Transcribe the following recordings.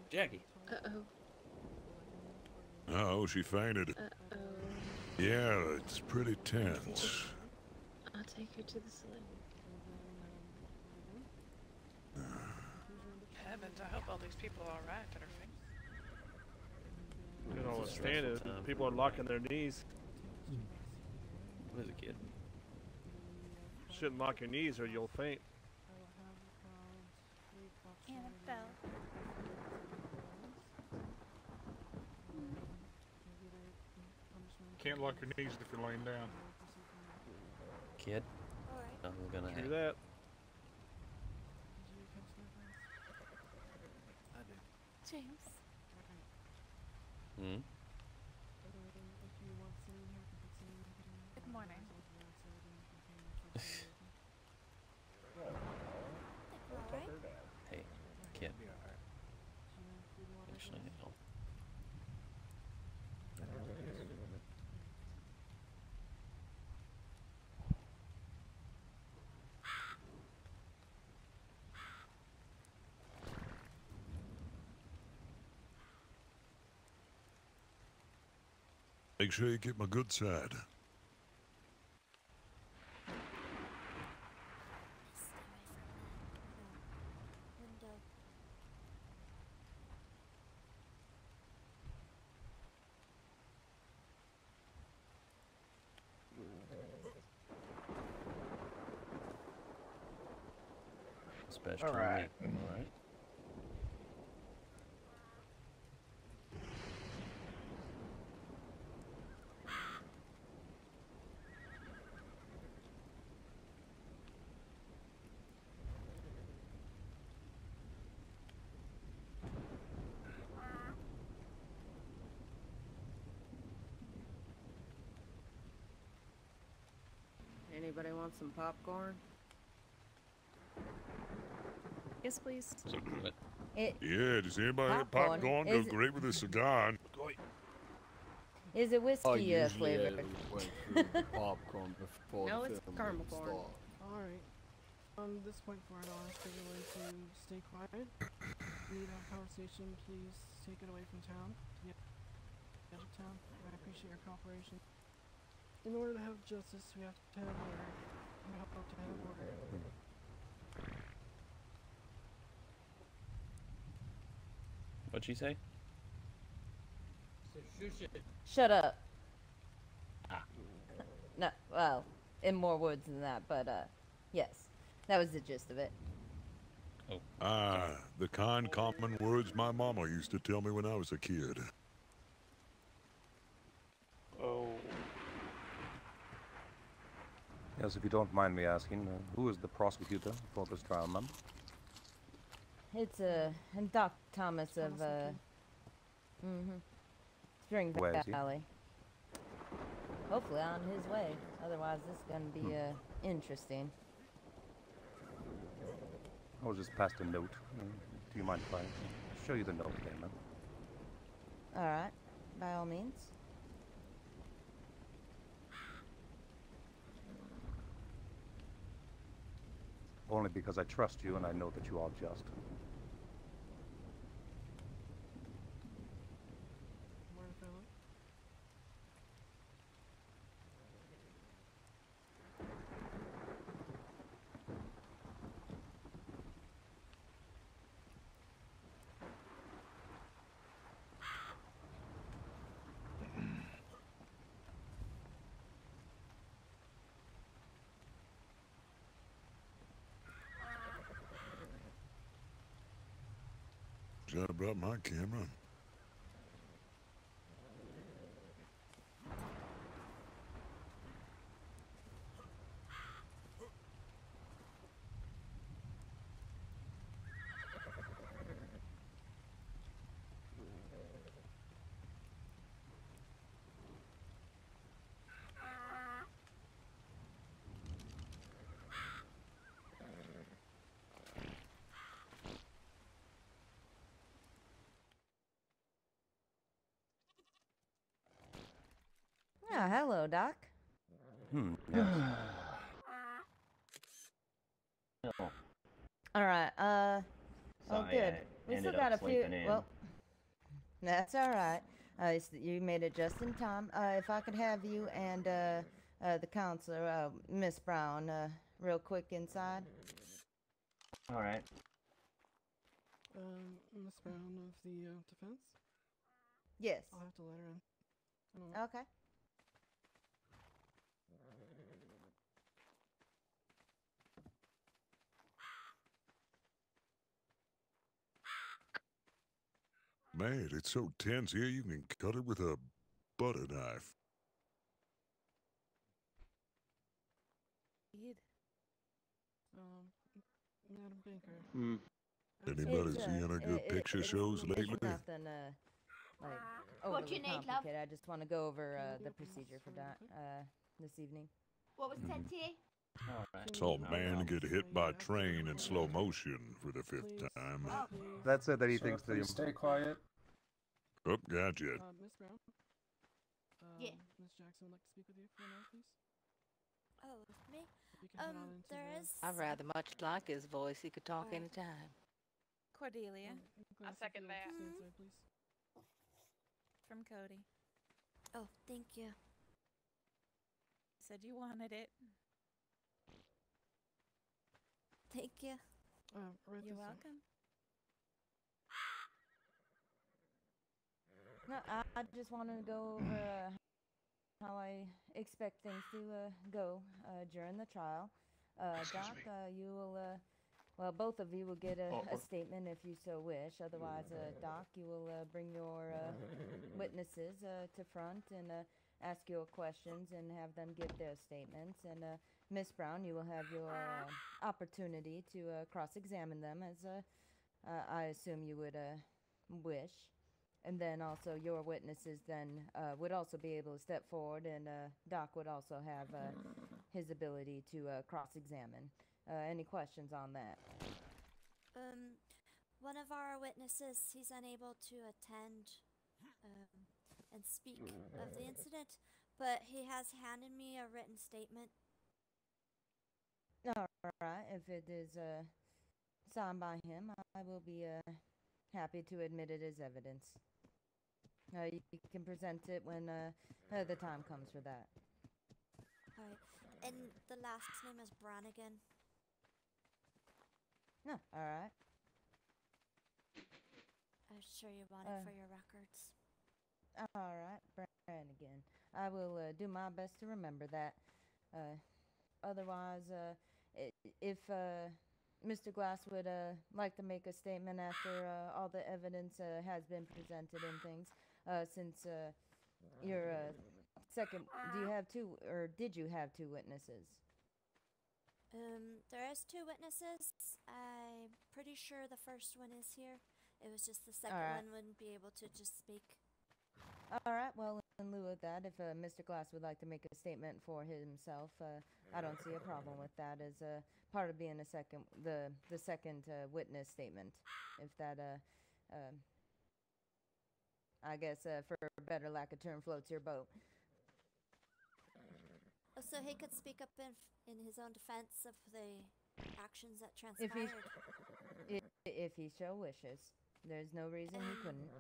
Jackie. Uh-oh. Oh, she fainted. Uh-oh. Yeah, it's pretty tense. I'll take her to the saloon. Heavens, I hope all these people are alright that are faint. You know what's standing? People are locking their knees. What is it, kid? Shouldn't lock your knees or you'll faint. Annabelle. Can't lock your knees if you're laying down. Kid? Alright. Nothing's gonna Do happen. that. I do. James. Hmm? Good morning. Alright. Hey, kid. Actually, no. Make sure you get my good side. Special. Alright. Alright. Anybody want some popcorn? Yes, please. So, what? Yeah, does anybody have Popcorn. popcorn? Go great with a cigar. Is it whiskey flavored? Went through the popcorn before No, the it's film caramel would corn. start. Alright. At this point, for I'll ask everyone to stay quiet. If you need to have a conversation, please take it away from town. Yeah. Out of town. I appreciate your cooperation. In order to have justice, we have to have order. We have to have order. What'd she say? Shut up. Ah. No, well, in more words than that, but yes. That was the gist of it. Oh. Ah, the kind common words my mama used to tell me when I was a kid. Oh. Yes, if you don't mind me asking, who is the prosecutor for this trial, ma'am? It's Doc Thomas of Spring Where is he? Valley. Hopefully on his way. Otherwise, this is gonna be interesting. I was just passed a note. Do you mind if I show you the note there, ma'am? All right, by all means. Only because I trust you and I know that you are just. Where to look? Should have brought my camera. Yeah, hello, Doc. Yes. No. All right. Oh, Sorry, good. I We still ended got a up few. sleeping in. Well, That's all right. You made it just in time. If I could have you and the counselor, Miss Brown, real quick inside. All right. Miss Brown of the defense? Yes. I'll have to let her in. Okay. Man, it's so tense here you can cut it with a butter knife. Madam Baker. Anybody see any good picture shows lately? It's nothing, like, overly complicated. I just want to go over the procedure for this evening. What was said to you? Saw a man get hit by a train in slow motion for the 5th time. That's it that he thinks to you. Stay quiet. Oh, gotcha. Miss Brown? Yeah. Miss Jackson would like to speak with you for a moment, please. Oh, me? You can head on into There the- is. I rather much like his voice. He could talk anytime. Cordelia. I'll second that. Stay inside, please. From Cody. Oh, thank you. Said you wanted it. Thank you. Right You're this way. welcome. No, I just wanted to go over how I expect things to go during the trial. Doc, you will, well, both of you will get a statement if you so wish. Otherwise, Doc, you will bring your witnesses to front and ask your questions and have them give their statements. And Miss Brown, you will have your opportunity to cross-examine them, as I assume you would wish. And then also your witnesses then would also be able to step forward, and Doc would also have his ability to cross-examine. Any questions on that? One of our witnesses, he's unable to attend and speak of the incident, but he has handed me a written statement. All right. If it is signed by him, I will be happy to admit it as evidence. You can present it when the time comes for that. Alright. And the last name is Brannigan. No, all right. I'm sure you want it for your records. All right, Brannigan. I will do my best to remember that. Otherwise, if Mr. Glass would like to make a statement after all the evidence has been presented and things, since your second, do you have two, or did you have two witnesses? There is two witnesses. I'm pretty sure the first one is here. It was just the second one wouldn't be able to just speak. All right, well, in lieu of that, if Mr. Glass would like to make a statement for himself, I don't see a problem with that as part of being a second, the second witness statement. If that, I guess, for better lack of term, floats your boat. So he could speak up in his own defense of the actions that transpired. If he so wishes. There's no reason he couldn't.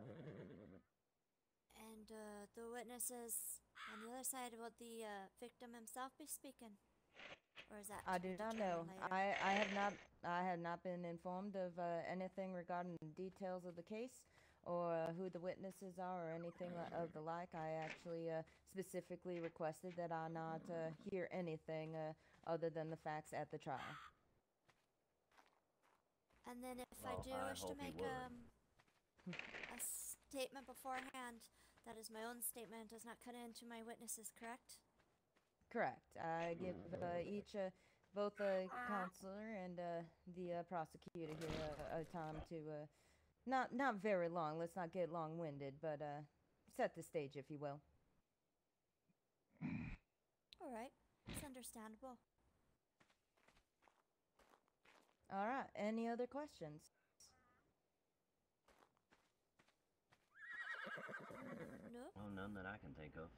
And the witnesses on the other side, will the victim himself be speaking? Or is that I do not know. I have not been informed of anything regarding the details of the case, or who the witnesses are, or anything of the like. I actually specifically requested that I not hear anything other than the facts at the trial. And then if I do wish to make a statement beforehand, that is my own statement, does not cut into my witnesses, correct? Correct. I give both the counselor and the prosecutor here a time to, not very long, let's not get long-winded, but set the stage, if you will. Alright, it's understandable. Alright, any other questions? No? No, none that I can think of.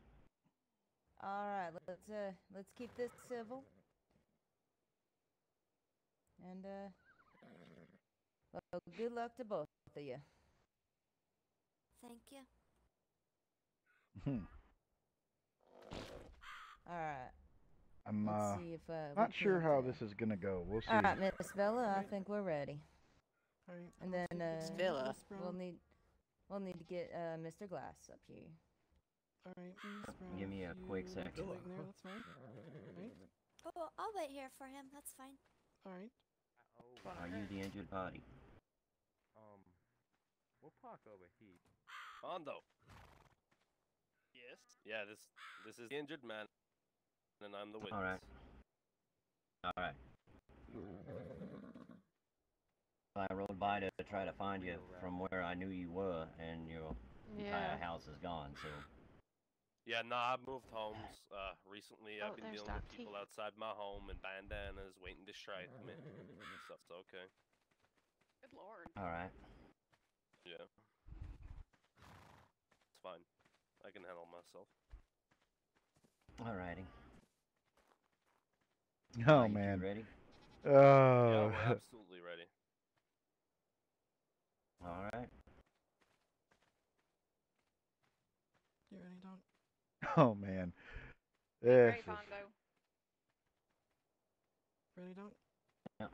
Alright, let's keep this civil. And well, good luck to both of you. Thank you. Alright. I'm Let's see if not we sure can't, how this is gonna go. We'll see. Alright, Miss Bella, I think we're ready. Alright. And then Miss Villa. we'll need to get Mr. Glass up here. Alright, Miss Brown. Give me a if quick you would like to second. wait in there, that's fine. Alright. Oh, I'll wait here for him. That's fine. Alright. Are you the injured party? We'll park over here. Mondo. Yes. Yeah, this is the injured man, and I'm the witness. All right. All right. I rode by to try to find you from where I knew you were, and your entire house is gone. So. Yeah, nah, I've moved homes recently. I've been there's dealing with Doc T. people outside my home and bandanas waiting to strike me. Stuff's okay. Good lord. All right. Yeah. It's fine. I can handle myself. Alrighty. Oh Are you two man. ready? Yeah, Oh. we're absolutely ready. All right. You ready, Don? Oh man. Ready, This is... Pondo. Ready, Don? Yeah,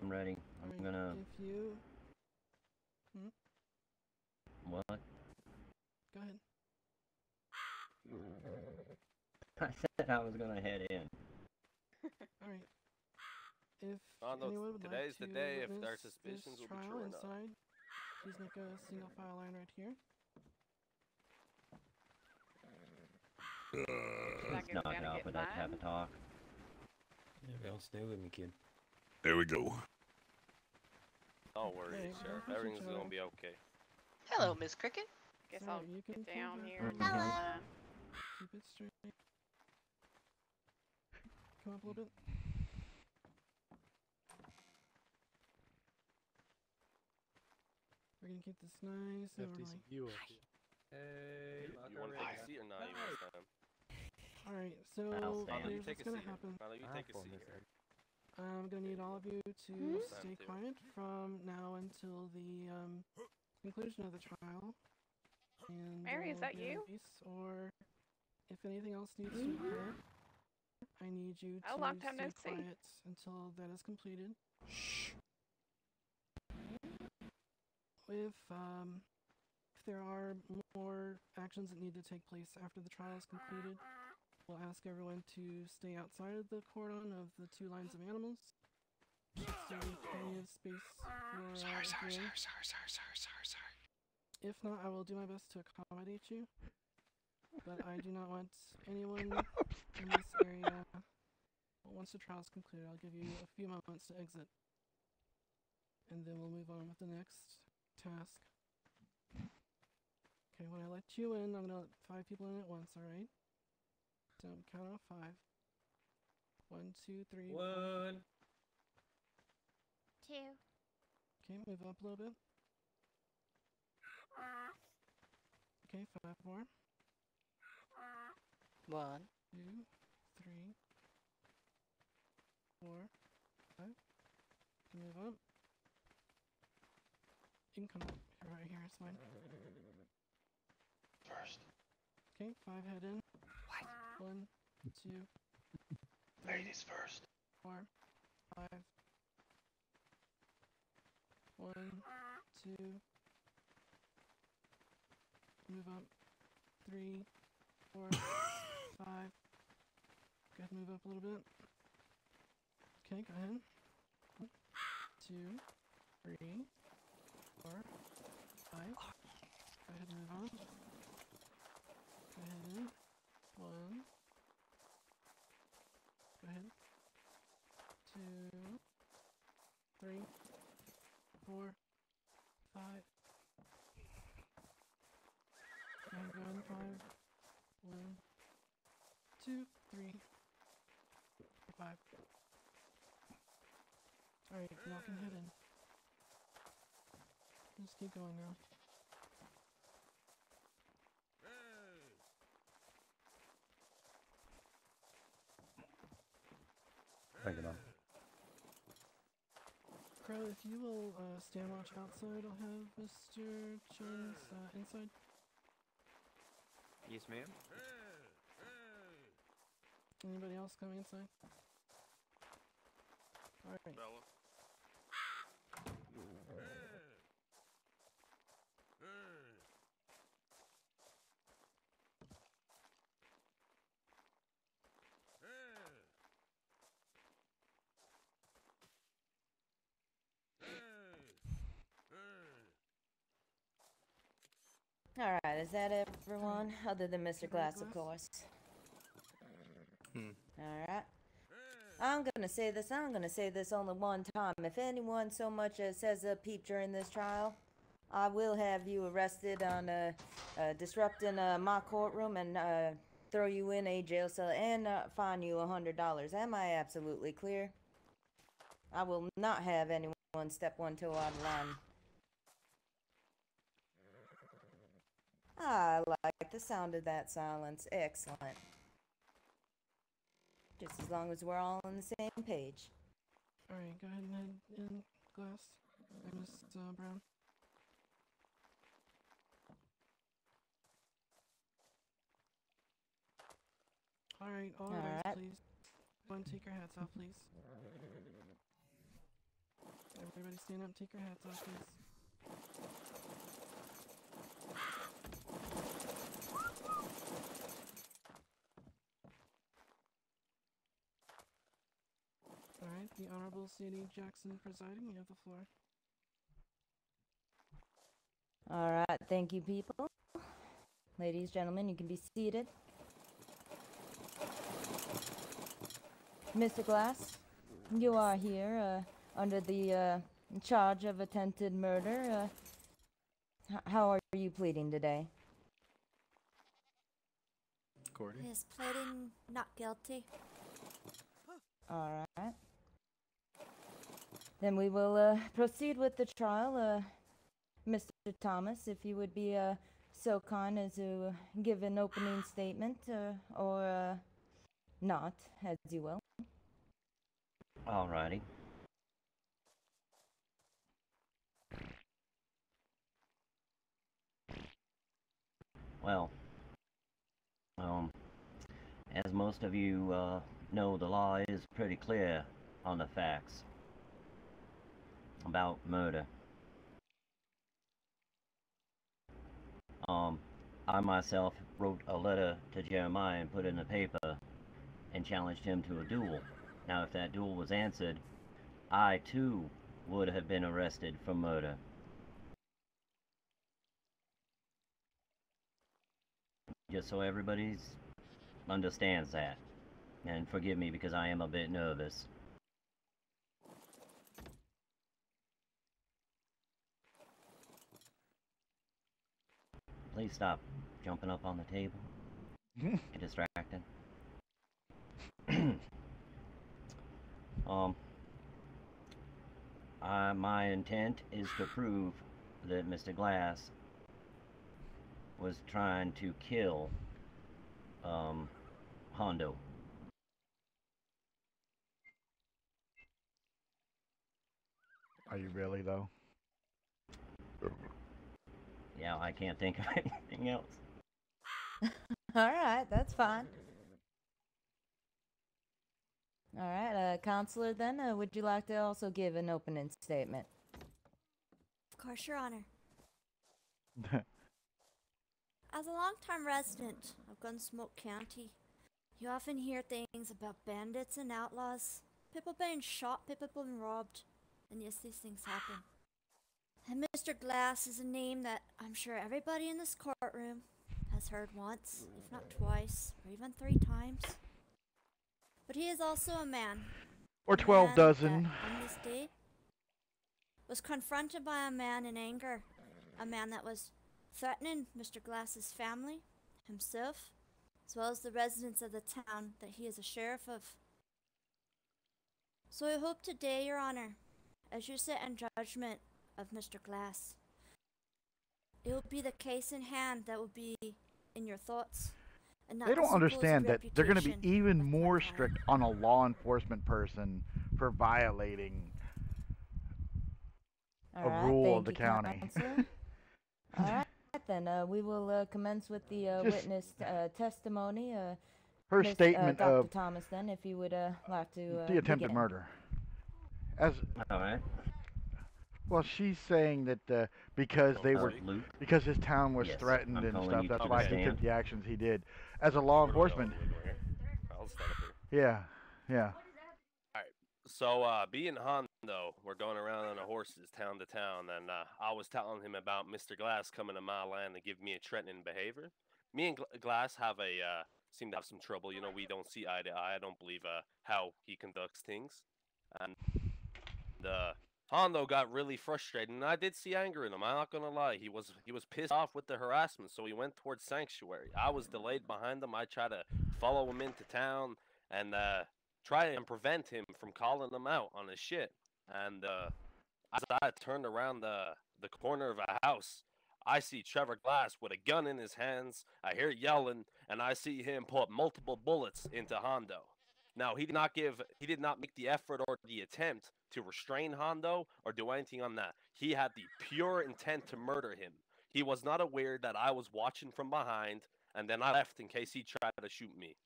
I'm ready. I'm Alright, gonna. if you... What? Go ahead. I said I was gonna head in. Alright. If Mondo, anyone would today's like the to day if witness our suspicions this will be trial true or not. inside, please make a single file line right here. Let's knock it off with that type of talk. Yeah, don't stay with me, kid. There we go. Don't worry, Hey, Sheriff. push each Everything's other. gonna be okay. Hello, Miss Cricket. Guess Sorry, I'll you can get down keep here. it- And Hello. Keep it straight. Come up a little bit. We're gonna keep this nice and orderly. you up here. Hey, You want to take a seat or not? You this time? Alright, so I'll stand. Mondo, you here's take what's a gonna seat. happen. Mondo, you take a seat here. I'm gonna need all of you to stay Time to. quiet from now until the conclusion of the trial. And Mary, is there that will be a you? release, or if anything else needs to occur, I need you Oh, to long time no stay see. quiet until that is completed. If there are more actions that need to take place after the trial is completed, we'll ask everyone to stay outside of the cordon of the two lines of animals. There should still be plenty of space for viewing. If not, I will do my best to accommodate you, but I do not want anyone in this area. Well, once the trial is concluded, I'll give you a few moments to exit, and then we'll move on with the next task. Okay, when I let you in, I'm gonna let 5 people in at once, alright? So count off 5. 1, 2, 3, 4. 1. 2. Okay, move up a little bit. Okay, 5 more. 1. 2, 3, 4, 5. Move up. You can come up here, right here, it's fine. First. Okay, 5 head in. What? 1, 2, 3, Ladies first. 4, 5. 1, 2. Move up. 3, 4, 5. Go ahead and move up a little bit. Okay, go ahead. 1, 2, 3, 4, 5. Go ahead and move on. Go ahead in. 1. Go ahead. 2, 3, 4, 5. Go ahead, go in. 5. 1, 2, 3, 4, 5. Alright, y'all can head in. Just keep going now. Thank you, man. Crow, if you will stand watch outside, I'll have Mr. Jones inside. Yes, ma'am. Anybody else coming inside? Alright. Bella. Alright, is that everyone? Other than Mr. Glass, of course. Alright. I'm gonna say this only one time. If anyone so much as says a peep during this trial, I will have you arrested on disrupting my courtroom and throw you in a jail cell and fine you $100. Am I absolutely clear? I will not have anyone step one toe out of line. I like the sound of that silence. Excellent. Just as long as we're all on the same page. Alright, go ahead and head in, Glass. Miss Brown. Alright, all right, please. Go and take your hats off, please. Everybody stand up, take your hats off, please. Alright, the Honorable Sadie Jackson presiding, you have the floor. Alright, thank you, people. Ladies, gentlemen, you can be seated. Mr. Glass, you are here under the charge of attempted murder. How are you pleading today? Cordy? He is pleading not guilty. Alright. Then we will proceed with the trial. Mr. Thomas, if you would be so kind as to give an opening statement, or not, as you will. Alrighty. Well, as most of you know, the law is pretty clear on the facts about murder. I myself wrote a letter to Jeremiah and put it in the paper and challenged him to a duel. Now, if that duel was answered, I too would have been arrested for murder. Just so everybody understands that. And forgive me because I am a bit nervous. Please stop jumping up on the table. Get distracted. My intent is to prove that Mr. Glass was trying to kill Hondo. Are you really, though? Yeah, I can't think of anything else. Alright, that's fine. Alright, Counselor, then, would you like to also give an opening statement? Of course, Your Honor. As a longtime resident of Gunsmoke County, you often hear things about bandits and outlaws, people being shot, people being robbed, and yes, these things happen. And Mr. Glass is a name that I'm sure everybody in this courtroom has heard once, if not twice, or even 3 times. But he is also a man. Or 12 dozen. On this day, was confronted by a man in anger. A man that was threatening Mr. Glass's family, himself, as well as the residents of the town that he is a sheriff of. So I hope today, Your Honor, as you sit in judgment of Mr. Glass, it will be the case in hand that will be in your thoughts. And not They don't the supposed understand that they're going to be reputation even of more vampire. strict on a law enforcement person for violating a Alright, rule thank of the you, county. Counselor. Alright, then we will commence with the Just- witness testimony. Her Miss, statement Dr. of Thomas, then, if you would like to the attempted begin. murder. As All right. well, she's saying that because they were Luke? because his town was Yes, threatened I'm and calling stuff. you That's to why the he took stand. the actions he did. As a law enforcement. I'll stand up here. Yeah, yeah. Alright, so being Hondo, we're going around on our horses town to town, and I was telling him about Mr. Glass coming to my land and give me a threatening behavior. Me and Glass have seem to have some trouble. You know, we don't see eye to eye. I don't believe how he conducts things. And Hondo got really frustrated, and I did see anger in him. I'm not gonna lie. He was pissed off with the harassment, so he went towards Sanctuary. I was delayed behind him. I tried to follow him into town and try and prevent him from calling him out on his shit. And as I turned around the corner of a house, I see Trevor Glass with a gun in his hands. I hear yelling, and I see him put multiple bullets into Hondo. Now, he did not make the effort or the attempt to restrain Hondo or do anything on that. He had the pure intent to murder him. He was not aware that I was watching from behind, and then I left in case he tried to shoot me.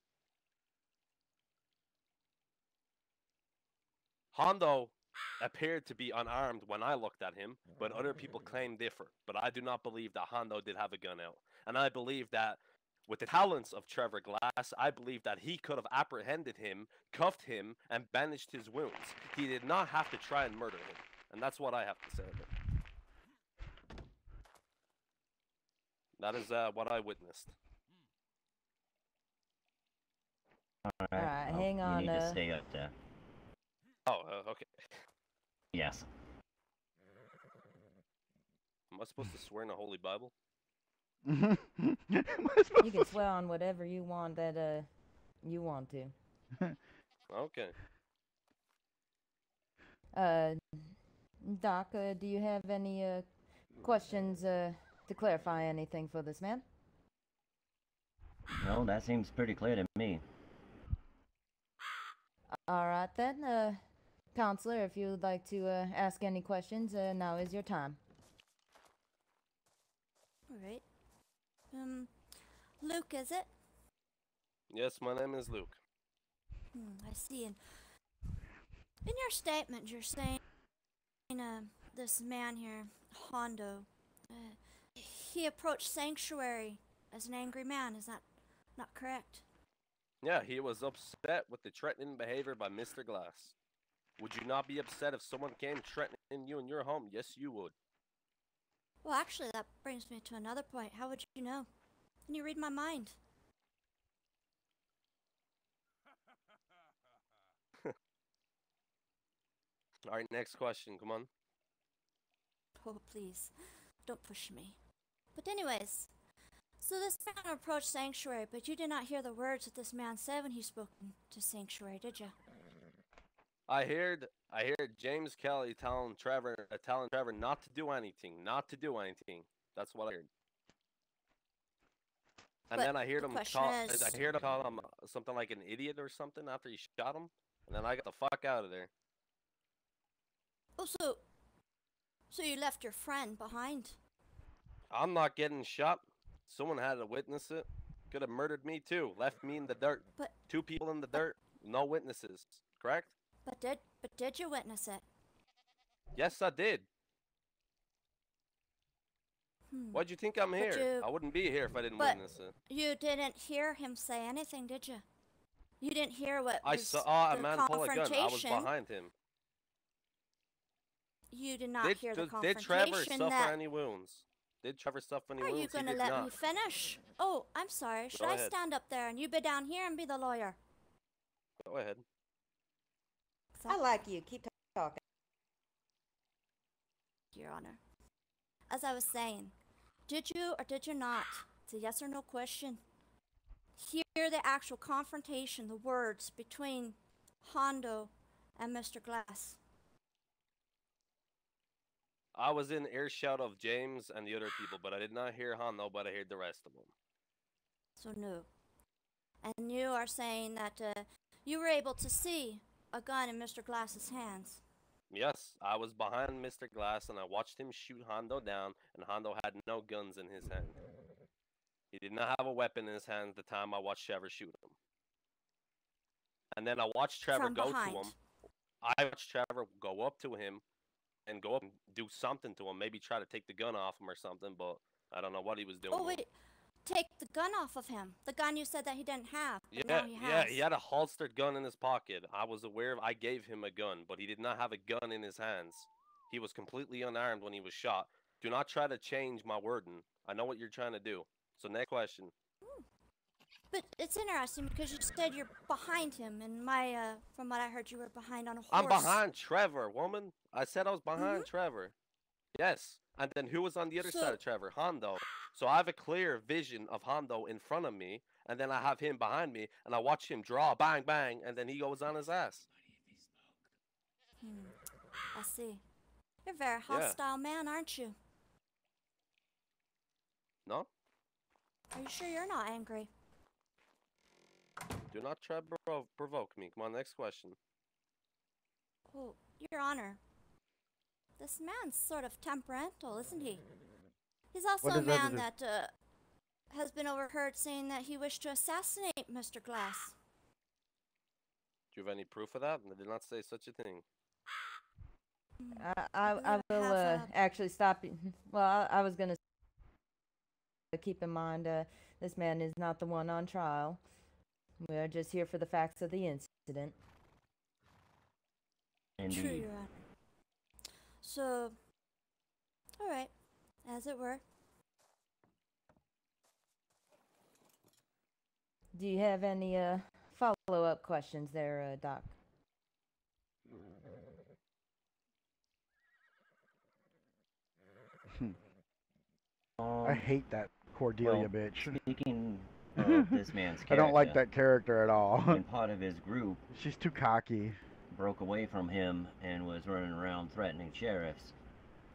Hondo appeared to be unarmed when I looked at him, but other people claim differ. But I do not believe that Hondo did have a gun out. And I believe that with the talents of Trevor Glass, I believe that he could have apprehended him, cuffed him, and bandaged his wounds. He did not have to try and murder him. And that's what I have to say of it. That is what I witnessed. Alright, hang on. You need to stay up there. Oh, okay. Yes. Am I supposed to swear in the Holy Bible? You can swear on whatever you want that you want to. Okay. Doc, do you have any questions to clarify anything for this man? No, that seems pretty clear to me. Alright then, Counselor, if you would like to ask any questions, now is your time. Alright. Luke, is it? Yes, my name is Luke. I see. And in your statement, you're saying this man here, Hondo, he approached Sanctuary as an angry man. Is that not correct? Yeah, he was upset with the threatening behavior by Mr. Glass. Would you not be upset if someone came threatening you in your home? Yes, you would. Well, actually, that brings me to another point. How would you know? Can you read my mind? Alright, next question. Come on. Oh, please. Don't push me. But anyways, so this man approached Sanctuary, but you did not hear the words that this man said when he spoke to Sanctuary, did you? I heard James Kelly telling Trevor not to do anything, not to do anything. That's what I heard. And But then I heard the him question is- call him something like an idiot or something after he shot him. And then I got the fuck out of there. Oh, so you left your friend behind? I'm not getting shot. Someone had to witness it. Could have murdered me too. Left me in the dirt. But 2 people in the dirt. No witnesses. Correct? But did you witness it? Yes, I did. Why'd you think I'm here? I wouldn't be here if I didn't witness it. You didn't hear him say anything, did you? You didn't hear what I was saw a the man pull a gun. I was confrontation. behind him. You did not hear the Did confrontation. Trevor suffer any wounds? Did Trevor suffer any Are wounds? you going He to did let not. me finish? Oh, I'm sorry. Should Go I ahead. stand up there and you be down here and be the lawyer? Go ahead. I like you. Keep talking. Your Honor. As I was saying, did you or did you not, it's a yes or no question, hear the actual confrontation, the words between Hondo and Mr. Glass? I was in earshot of James and the other people, but I did not hear Hondo, but I heard the rest of them. So no. And you are saying that you were able to see a gun in Mr. Glass's hands? Yes, I was behind Mr. Glass and I watched him shoot Hondo down, and Hondo had no guns in his hand. He did not have a weapon in his hand at the time I watched Trevor shoot him. And then I watched Trevor From go behind. to him. I watched Trevor go up to him and go up and do something to him. Maybe try to take the gun off him or something, but I don't know what he was doing. Oh wait, take the gun off of him. The gun you said that he didn't have, but Yeah, now he has. yeah, he had a holstered gun in his pocket. I was aware I gave him a gun, but he did not have a gun in his hands. He was completely unarmed when he was shot. Do not try to change my wording. I know what you're trying to do. So next question. But it's interesting because you said you're behind him, and from what I heard, you were behind on a horse. I'm behind Trevor, woman. I said I was behind Trevor. Yes. And then who was on the other side of Trevor? Hondo. So I have a clear vision of Hondo in front of me, and then I have him behind me, and I watch him draw, bang, bang, and then he goes on his ass. I see. You're a very hostile man, aren't you? No? Are you sure you're not angry? Do not try to provoke me. Come on, next question. Oh, Your Honor. This man's sort of temperamental, isn't he? He's also a man that has been overheard saying that he wished to assassinate Mr. Glass. Do you have any proof of that? I did not say such a thing. I will actually stop you. Well, I was going to keep in mind this man is not the one on trial. We are just here for the facts of the incident. Indeed. True, Your Honor. So, alright, as it were. Do you have any follow-up questions there, Doc? I hate that Cordelia bitch. Speaking of this man's character, I don't like that character at all. and part of his group, she's too cocky. Broke away from him and was running around threatening sheriffs.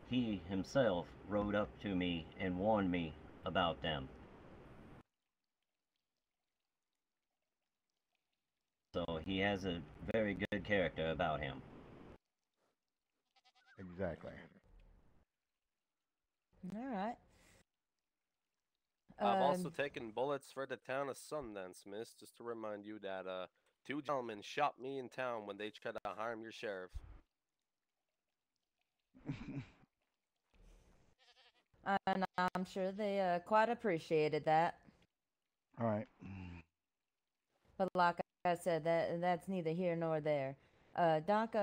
He himself rode up to me and warned me about them. So he has a very good character about him. Exactly. All right. I've also taken bullets for the town of Sundance, miss, just to remind you that 2 gentlemen shot me in town when they tried to harm your sheriff. And I'm sure they quite appreciated that. All right. But like I said, that's neither here nor there. Doc,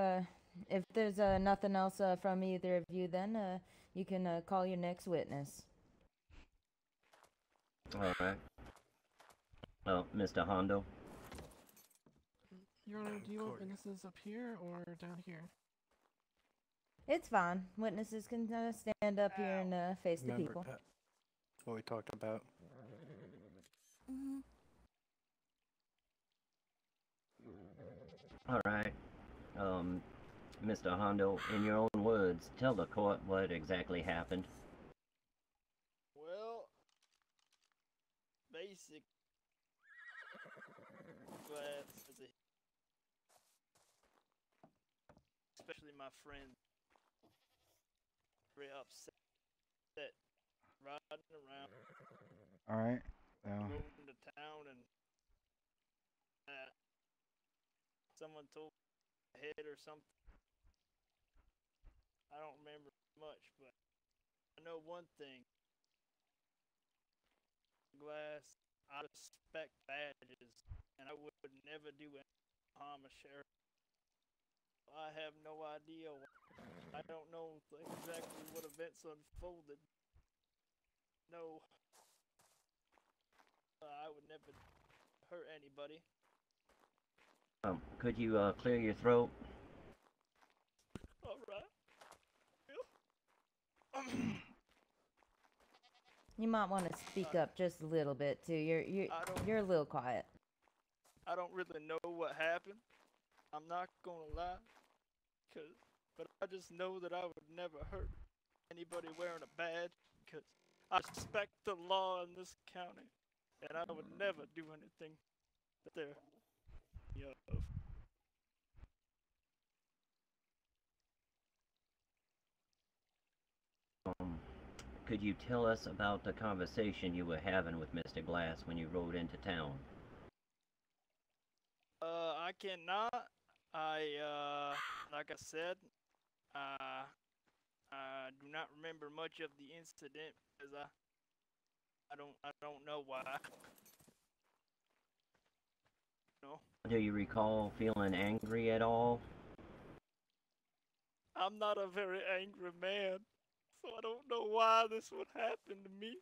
if there's nothing else from either of you, then you can call your next witness. All right. Mr. Hondo. Your Honor, do you want witnesses up here or down here? It's fine. Witnesses can stand up here and face the people. That's what we talked about. All right. Mr. Hondo, in your own words, tell the court what exactly happened. Well, basic Glass as a, especially my friend, very upset, riding around, All right. going to town, and someone told me head or something. I don't remember much, but I know one thing. Glass, I respect badges, and I would never do any harm a sheriff. I have no idea. I don't know exactly what events unfolded. No, I would never hurt anybody. Could you clear your throat? All right. You might want to speak up just a little bit too. You're a little quiet. I don't really know what happened. I'm not gonna lie, but I just know that I would never hurt anybody wearing a badge, because I respect the law in this county, and I would never do anything that they're of. could you tell us about the conversation you were having with Mr. Glass when you rode into town? I cannot. Like I said, I do not remember much of the incident because I don't know why. No. Do you recall feeling angry at all? I'm not a very angry man, so I don't know why this would happen to me.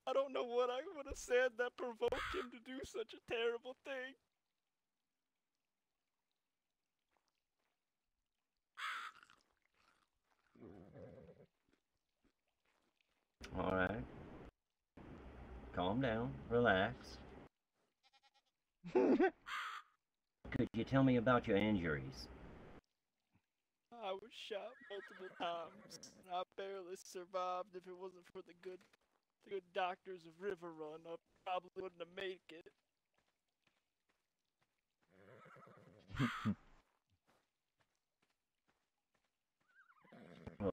I don't know what I would have said that provoked him to do such a terrible thing. Alright. Calm down. Relax. Could you tell me about your injuries? I was shot multiple times, and I barely survived. If it wasn't for the good doctors of River Run, I probably wouldn't have made it.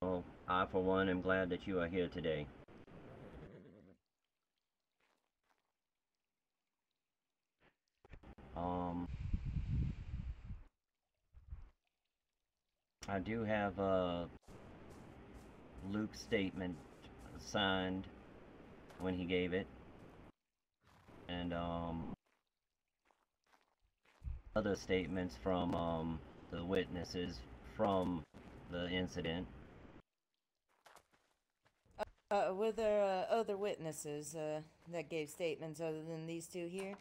Well, I for one am glad that you are here today. I do have Luke's statement signed when he gave it, and other statements from the witnesses from the incident. Were there other witnesses that gave statements other than these two here?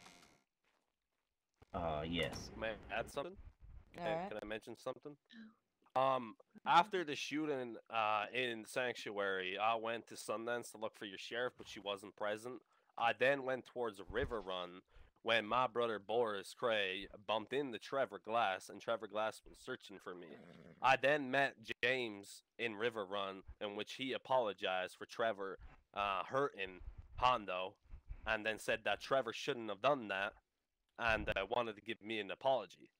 Yes. May I add something? Alright. Can I mention something? After the shooting in Sanctuary, I went to Sundance to look for your sheriff, but she wasn't present. I then went towards River Run when my brother Boris Cray bumped into Trevor Glass, and Trevor Glass was searching for me. I then met James in River Run, in which he apologized for Trevor hurting Hondo, and then said that Trevor shouldn't have done that, and wanted to give me an apology.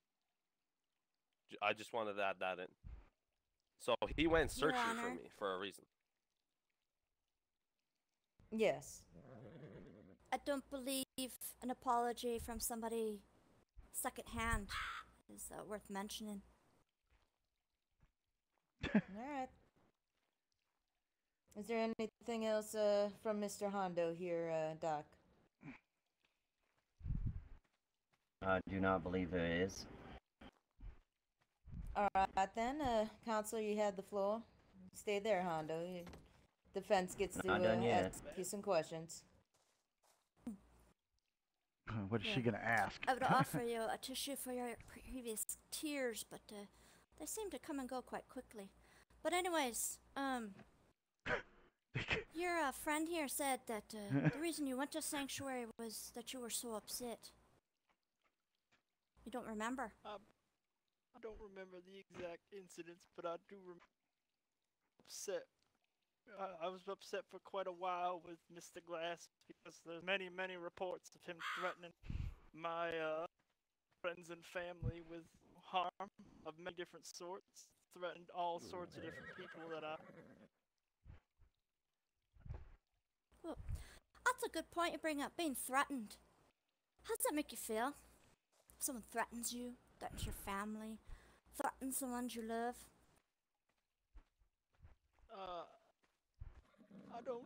I just wanted to add that in. So he went Your searching for Honor. me for a reason. Yes. I don't believe an apology from somebody secondhand is worth mentioning. Alright. Is there anything else from Mr. Hondo here, Doc? I do not believe there is. Alright then, Counselor, you had the floor. Stay there, Hondo. Defense gets to Not done yet. ask you some questions. What is she gonna ask? I would offer you a tissue for your previous tears, but they seem to come and go quite quickly. But anyways, your friend here said that the reason you went to Sanctuary was that you were so upset. You don't remember? I don't remember the exact incidents, but I do remember upset. I was upset for quite a while with Mr. Glass because there's many reports of him threatening my friends and family with harm of many different sorts. Threatened all sorts of different people that I... Well, that's a good point you bring up, being threatened. How does that make you feel? If someone threatens you, threatens your family, threatens the ones you love? I don't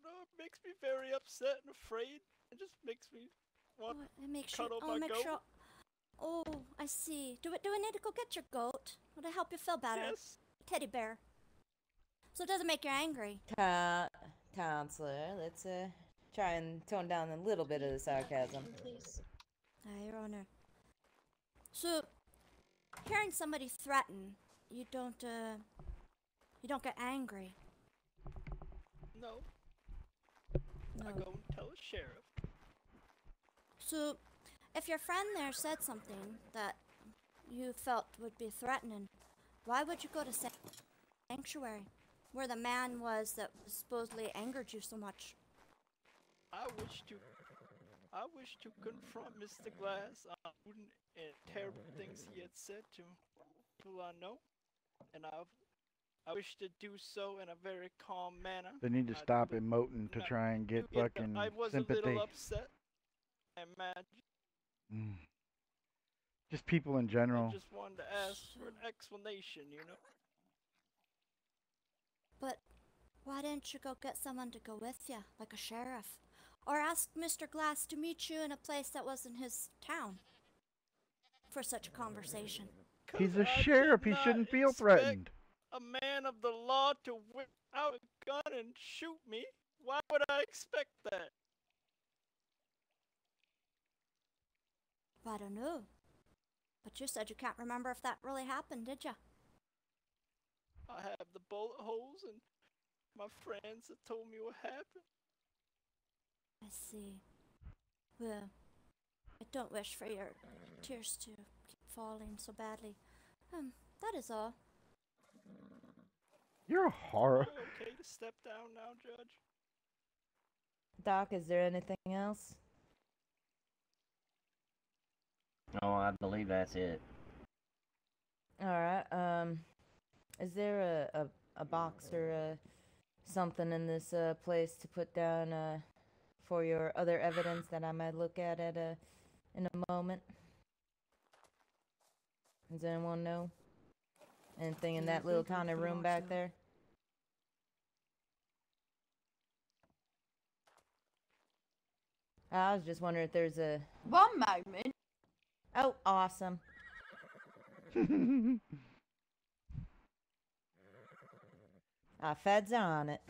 know. It makes me very upset and afraid. It just makes me want to cuddle my goat. Oh, I see. Do we need to go get your goat? Will it help you feel better? Yes. Teddy bear. So it doesn't make you angry. Counselor, let's try and tone down a little bit of the sarcasm. Please. Your Honor. So, hearing somebody threaten, you don't get angry. No. I go and tell the sheriff. So, if your friend there said something that you felt would be threatening, why would you go to Sanctuary, where the man was that supposedly angered you so much? I wish to confront Mr. Glass on and terrible things he had said to him. people I know, and I wish to do so in a very calm manner. They need to stop emoting to try and get fucking I was a sympathy. little upset. I imagine. Mm. Just people in I general. just wanted to ask for an explanation, you know? But why didn't you go get someone to go with you, like a sheriff? Or ask Mr. Glass to meet you in a place that wasn't his town for such a conversation? He's a sheriff. He shouldn't feel threatened. A man of the law to whip out a gun and shoot me? Why would I expect that? I don't know. But you said you can't remember if that really happened, did you? I have the bullet holes, and my friends have told me what happened. I see. Well, I don't wish for your tears to keep falling so badly. That is all. You're a horror. Okay to step down now, Judge? Doc, is there anything else? Oh, I believe that's it. Alright, is there a box or something in this place to put down for your other evidence that I might look at in a moment? Does anyone know? Anything in that little tiny room back there? I was just wondering if there's a... One moment. Oh, awesome. Feds are on it.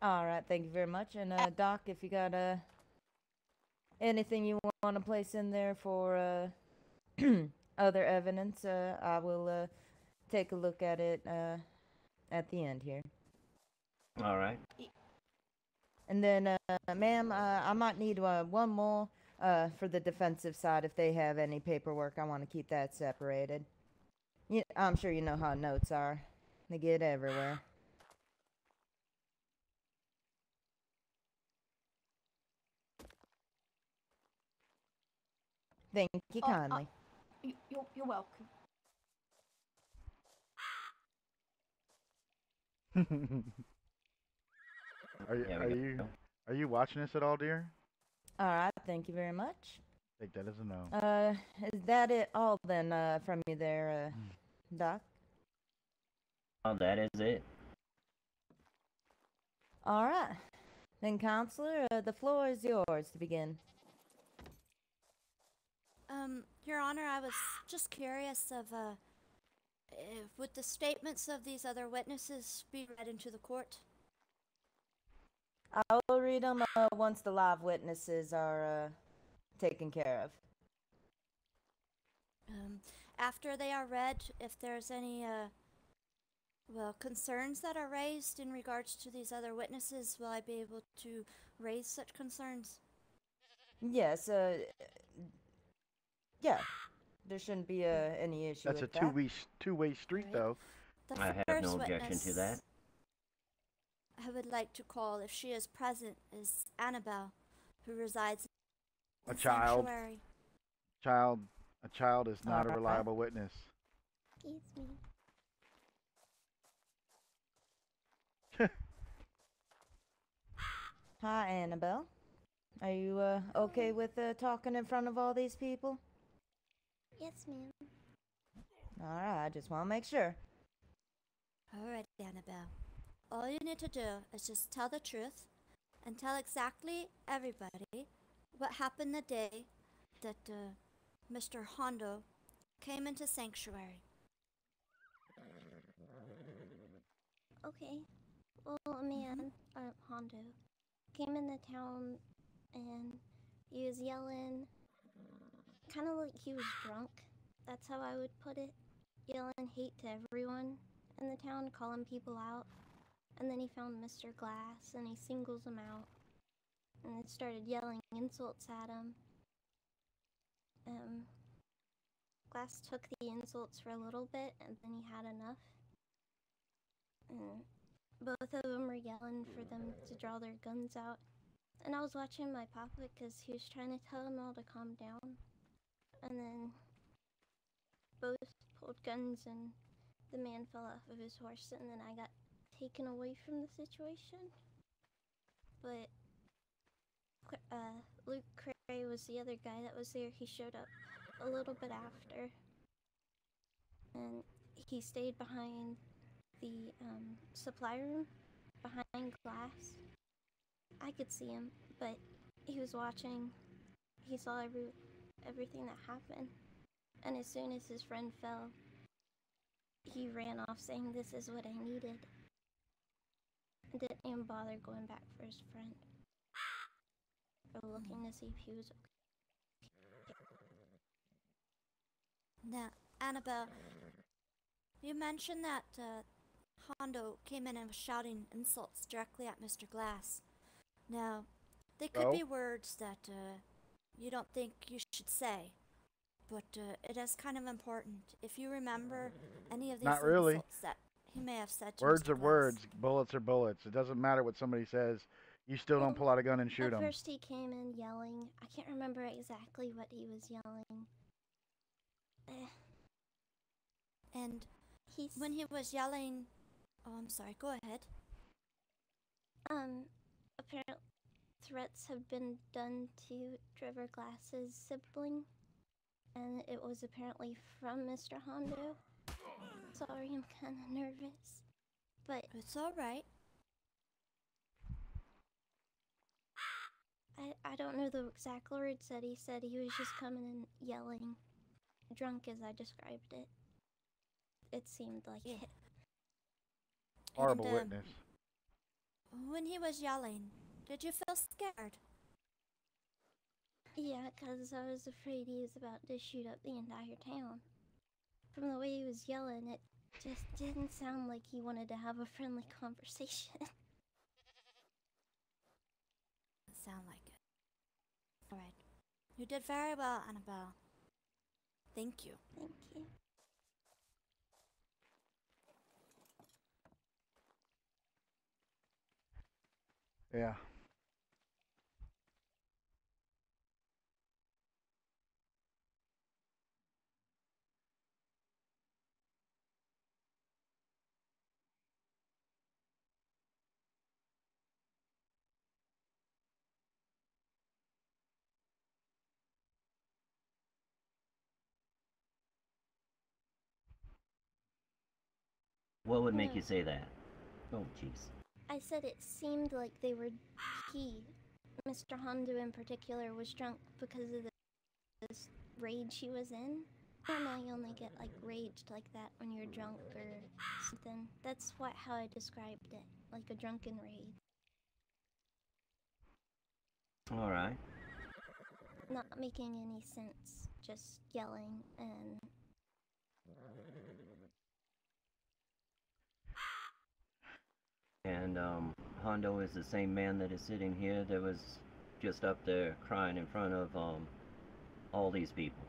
Alright, thank you very much. And Doc, if you got anything you want to place in there for other evidence, I will take a look at it at the end here. All right. And then, ma'am, I might need one more for the defensive side if they have any paperwork. I want to keep that separated. I'm sure you know how notes are. They get everywhere. Thank you kindly. You're welcome. Are you watching this at all, dear? Alright, thank you very much. Take that as a no. Is that it all then from you there, Doc? Oh, that is it. Alright. Then, Counselor, the floor is yours to begin. Your Honor, I was just curious of, would the statements of these other witnesses be read into the court? I will read them once the live witnesses are taken care of. After they are read, if there's any, concerns that are raised in regards to these other witnesses, will I be able to raise such concerns? Yes, yeah. There shouldn't be any issue That's with a that. two-way street, though. The I have first no objection to that. witness I would like to call, if she is present, is Annabelle, who resides in A child. Sanctuary. A child is not a reliable witness. Excuse me. Hi, Annabelle. Are you okay with talking in front of all these people? Yes, ma'am. Alright, I just want to make sure. Alright, Annabelle. All you need to do is just tell the truth and tell exactly everybody what happened the day that Mr. Hondo came into Sanctuary. Okay. Well, a man, Hondo, came in the town and he was yelling, kind of like he was drunk. That's how I would put it. Yelling hate to everyone in the town, calling people out. And then he found Mr. Glass and he singles him out. And it started yelling insults at him. Glass took the insults for a little bit and then he had enough. both of them were yelling for them to draw their guns out. And I was watching my papa because he was trying to tell them all to calm down. And then both pulled guns and the man fell off of his horse, and then I got taken away from the situation. But Luke Cray was the other guy that was there. He showed up a little bit after, and he stayed behind the supply room, behind glass. I could see him, but he was watching. He saw everything that happened, and as soon as his friend fell, he ran off saying, "This is what I needed." Didn't even bother going back for his friend or looking to see if he was okay. Now, Annabelle, you mentioned that Hondo came in and was shouting insults directly at Mr. Glass. Now, they could be words that you don't think you should say, but it is kind of important. If you remember any of these Not really. insults that he may have said to Words Mr. are Glass. words. Bullets are bullets. It doesn't matter what somebody says. You still don't pull out a gun and shoot At them. first he came in yelling. I can't remember exactly what he was yelling. And when he was yelling... Oh, I'm sorry. Go ahead. Apparently threats have been done to Trevor Glass's sibling, and it was apparently from Mr. Hondo. Sorry, I'm kind of nervous, but it's all right. I don't know the exact words that he said. He was just coming and yelling, drunk as I described it. It seemed like it. Horrible witness. When he was yelling, did you feel scared? Yeah, because I was afraid he was about to shoot up the entire town. From the way he was yelling, it just didn't sound like he wanted to have a friendly conversation. Sound like it. Alright. You did very well, Annabelle. Thank you. Thank you. Yeah. What would make No. you say that? Oh, jeez. I said it seemed like Mr. Hondo in particular, was drunk because of this rage he was in. Normally you only get like raged like that when you're drunk or something. That's how I described it, like a drunken rage. Alright. Not making any sense, just yelling and... And, Hondo is the same man that is sitting here that was just up there crying in front of, all these people.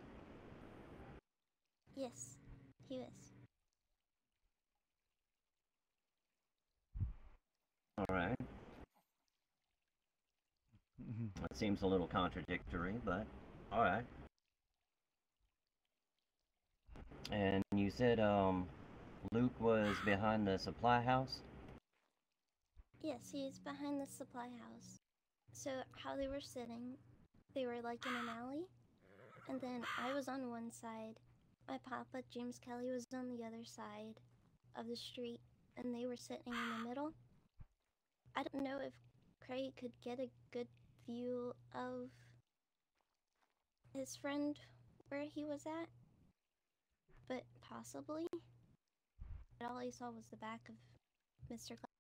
Yes, he was. Alright. It seems a little contradictory, but alright. And you said, Luke was behind the supply house? Yes, he's behind the supply house. So how they were sitting, they were like in an alley, and then I was on one side, my papa, James Kelly, was on the other side of the street, and they were sitting in the middle. I don't know if Craig could get a good view of his friend where he was at, but possibly. But all I saw was the back of Mr. Glass.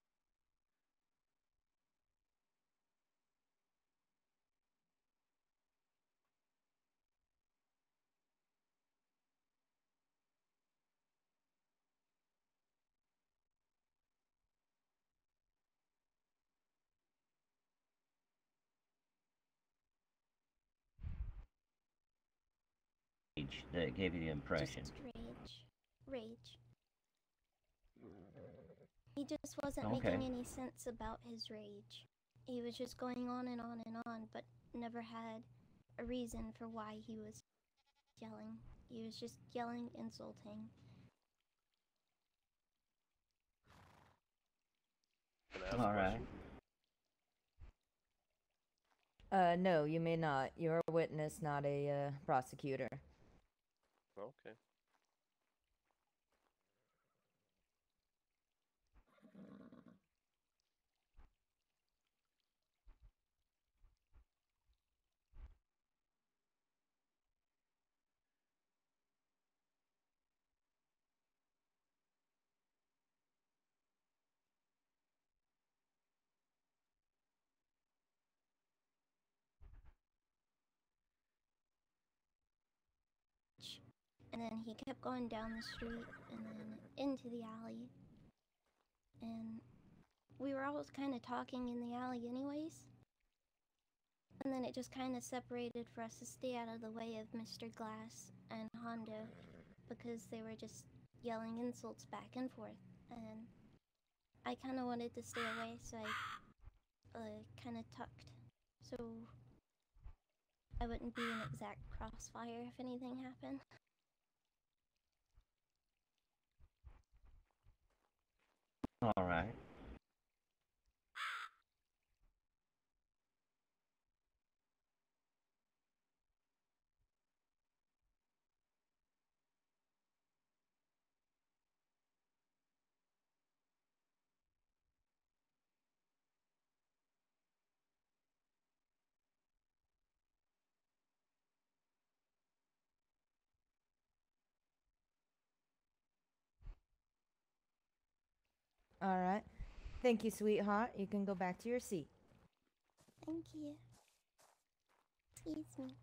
That gave you the impression. Just rage. Rage. He just wasn't Okay. making any sense about his rage. He was just going on and on and on, but never had a reason for why he was yelling. He was just yelling, insulting. Can I ask a All right. question? No, you may not. You're a witness, not a prosecutor. Okay. And then he kept going down the street and then into the alley. And we were always kind of talking in the alley anyways. And then it just kind of separated for us to stay out of the way of Mr. Glass and Hondo because they were just yelling insults back and forth. And I kind of wanted to stay away, so I kind of tucked. So I wouldn't be in exact crossfire if anything happened. All right. All right. Thank you, sweetheart. You can go back to your seat. Thank you. Excuse me.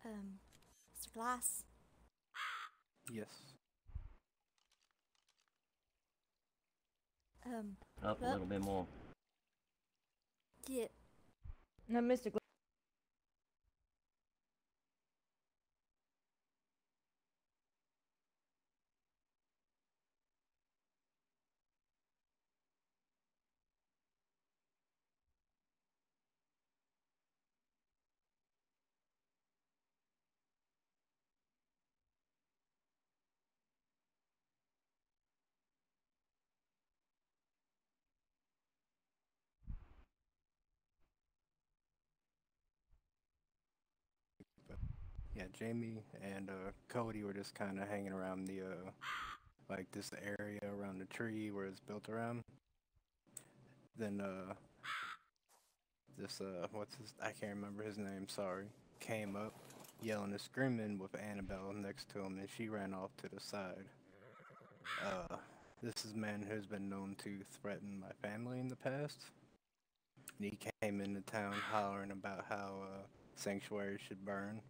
Mr. Glass. Yes. Up a little bit more. Yeah. Now, Mr. Glass. Yeah, Jamie and Cody were just kind of hanging around the like this area around the tree where it's built around. Then this what's his, I can't remember his name, sorry, came up yelling and screaming with Annabelle next to him, and she ran off to the side. This is a man who's been known to threaten my family in the past. And he came into town hollering about how sanctuary should burn.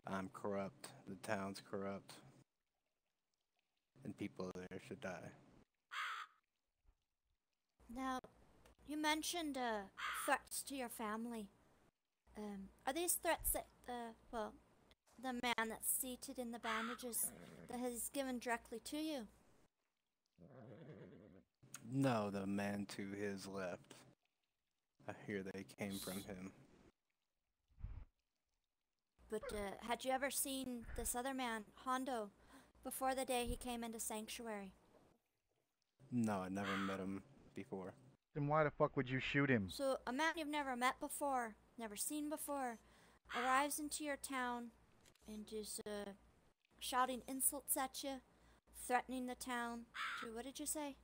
I'm corrupt, the town's corrupt, and people there should die. Now, you mentioned threats to your family. Are these threats that, well, the man that's seated in the bandages, that has given directly to you? No, the man to his left. I hear they came from him. But had you ever seen this other man, Hondo, before the day he came into Sanctuary? No, I never met him before. Then why the fuck would you shoot him? So, a man you've never met before, never seen before, arrives into your town and is shouting insults at you, threatening the town to, what did you say?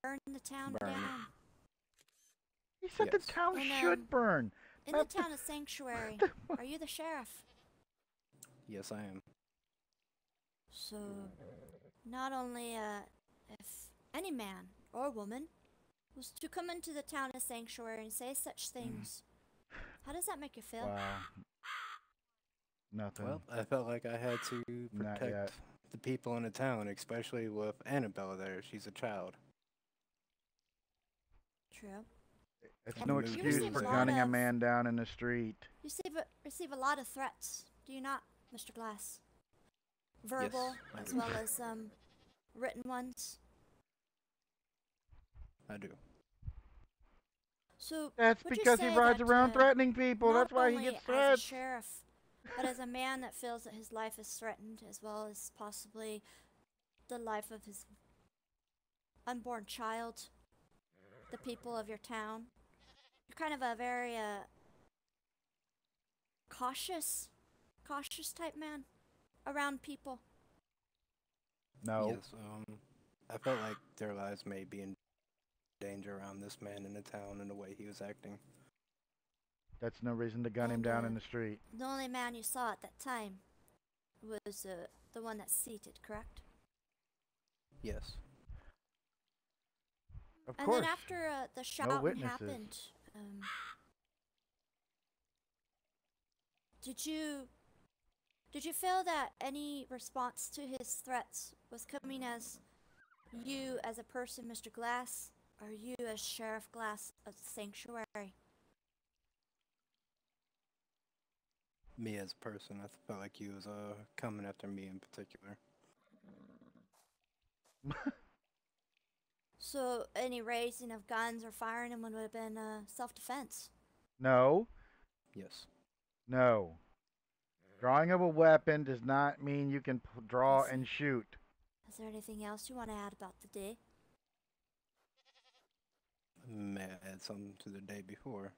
Burn the town Burn it. down. He said Yes. the town And, should burn. In the town of Sanctuary, are you the sheriff? Yes, I am. So, not only if any man or woman was to come into the town of Sanctuary and say such things, how does that make you feel? Wow. Nothing. Well, I felt like I had to Not protect yet. the people in the town, especially with Annabella there. She's a child. True. It's And no moved excuse receive for a lot gunning a of- man down in the street. You receive a lot of threats, do you not, Mr. Glass? Verbal, I as do. well as written ones. I do. So That's would you because he say rides that, around threatening people. not That's why he only gets as a threats. sheriff, but as a man that feels that his life is threatened, as well as possibly the life of his unborn child, the people of your town, you're kind of a very cautious type man around people. No. Yes, I felt like their lives may be in danger around this man in the town and the way he was acting. That's no reason to gun him And, down in the street. The only man you saw at that time was the one that's seated, correct? Yes. Of And course. then after the No shouting witnesses. happened, did you feel that any response to his threats was coming as you as a person, Mr. Glass, or you as Sheriff Glass of Sanctuary? Me as a person, I felt like he was coming after me in particular. So any raising of guns or firing them would have been self-defense. No. Yes. No. Drawing of a weapon does not mean you can draw and shoot. Is there anything else you want to add about the day? May I add something to the day before?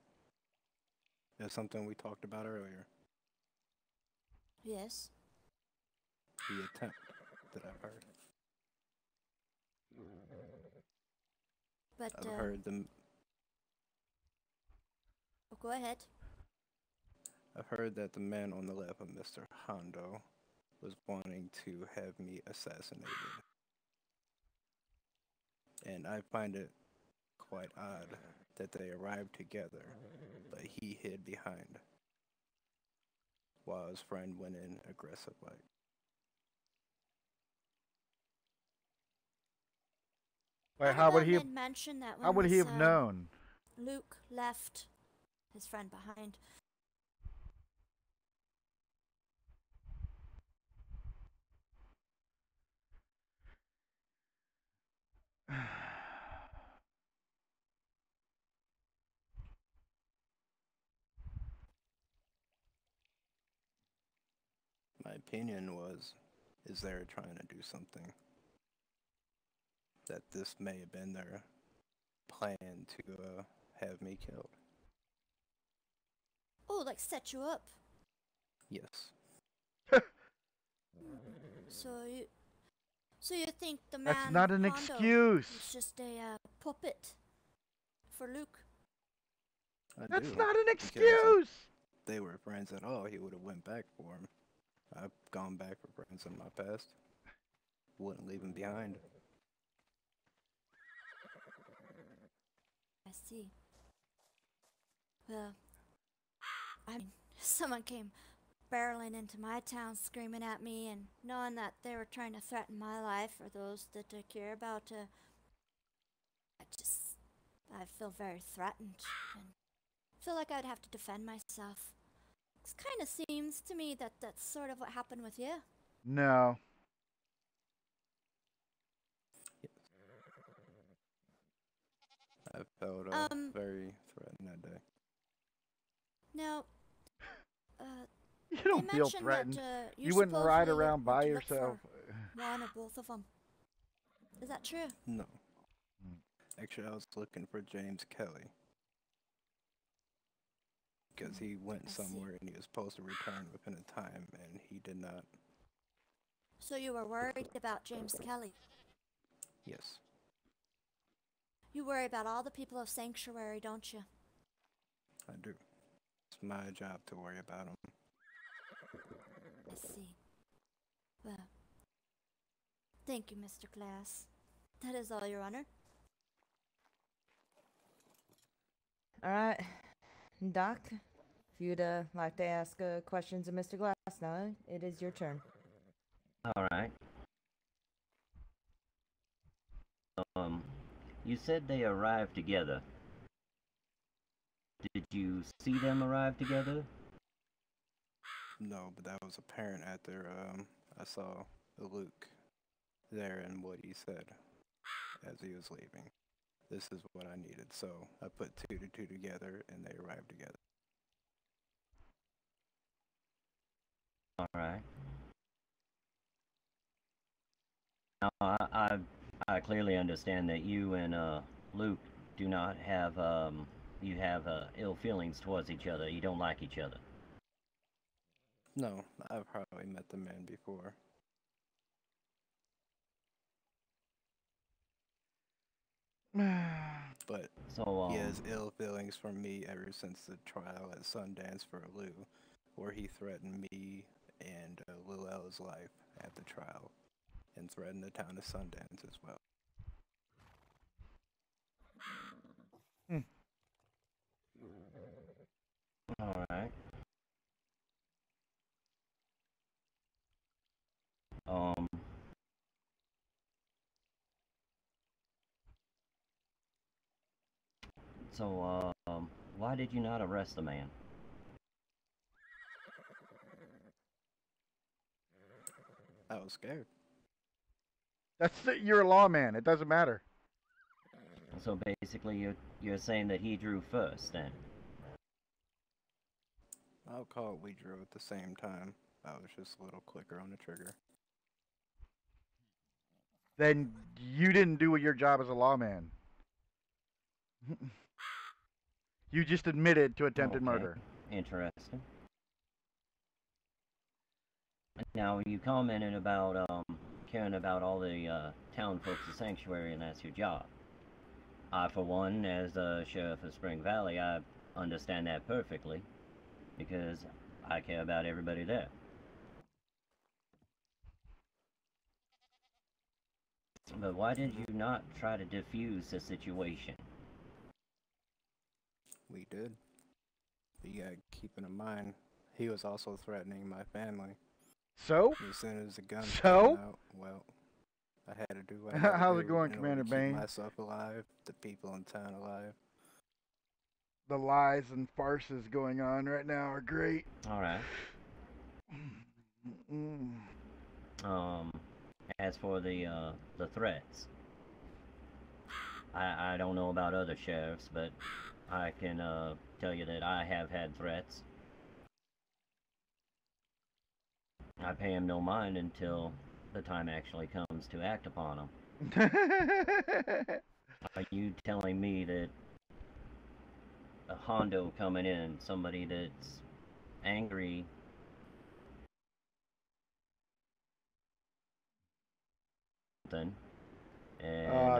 There's something we talked about earlier. Yes. The attempt that I've heard. But I've heard them. Oh, go ahead. I've heard that the man on the left of Mr. Hondo was wanting to have me assassinated. And I find it quite odd that they arrived together, but he hid behind while his friend went in aggressive like. Wait, One how of would them he have? did mention that How when would he this, have known? Luke left his friend behind. My opinion was, is they're trying to do something. That this may have been their plan to have me killed. Oh, like set you up. Yes. So you think the man That's not an Hondo excuse. was just a puppet for Luke? That's do, not an because excuse. if they were friends at all, he would have went back for him. I've gone back for friends in my past. Wouldn't leave him behind. I see. Well, I mean, someone came barreling into my town screaming at me, and knowing that they were trying to threaten my life or those that I care about, I feel very threatened and feel like I'd have to defend myself. It kind of seems to me that that's sort of what happened with you. No. I felt very threatened that day. Now, You don't they feel mentioned threatened. That, You wouldn't ride supposedly around went by to look yourself. for one or both of them. Is that true? No. Actually, I was looking for James Kelly. Because he went somewhere and he was supposed to return within a time, and he did not. So you were worried about James Kelly. Yes. You worry about all the people of Sanctuary, don't you? I do. It's my job to worry about them. I see. Well, thank you, Mr. Glass. That is all, Your Honor. All right, Doc. If you'd like to ask questions of Mr. Glass now, it is your turn. All right. You said they arrived together. Did you see them arrive together? No, but that was apparent after I saw Luke there and what he said as he was leaving. This is what I needed, so I put 2 to 2 together and they arrived together. All right. Now, I clearly understand that you and Luke do not have you have ill feelings towards each other. You don't like each other. No, I've probably met the man before. But So, he has ill feelings for me ever since the trial at Sundance for Lou, where he threatened me and Lil L's life at the trial, and threatened the town of Sundance as well. all right. Um. So, why did you not arrest the man? I was scared. You're a lawman. It doesn't matter. So basically, you're saying that he drew first, then? I'll call it we drew at the same time. I was just a little quicker on the trigger. Then you didn't do your job as a lawman. You just admitted to attempted murder. Interesting. Now, you commented about caring about all the town folks of Sanctuary, and that's your job. I, for one, as the sheriff of Spring Valley, I understand that perfectly, because I care about everybody there. But why did you not try to defuse the situation? We did. But you gotta keep in mind, he was also threatening my family. So? As soon as the guns So? came out, well, I had to do what I had to How's do it going, in Commander order to keep Bain? myself alive, the people in town alive. The lies and farces going on right now are great. All right. As for the threats, I don't know about other sheriffs, but I can tell you that I have had threats. I pay him no mind until the time actually comes to act upon them. Are you telling me that a Hondo coming in, somebody that's angry, and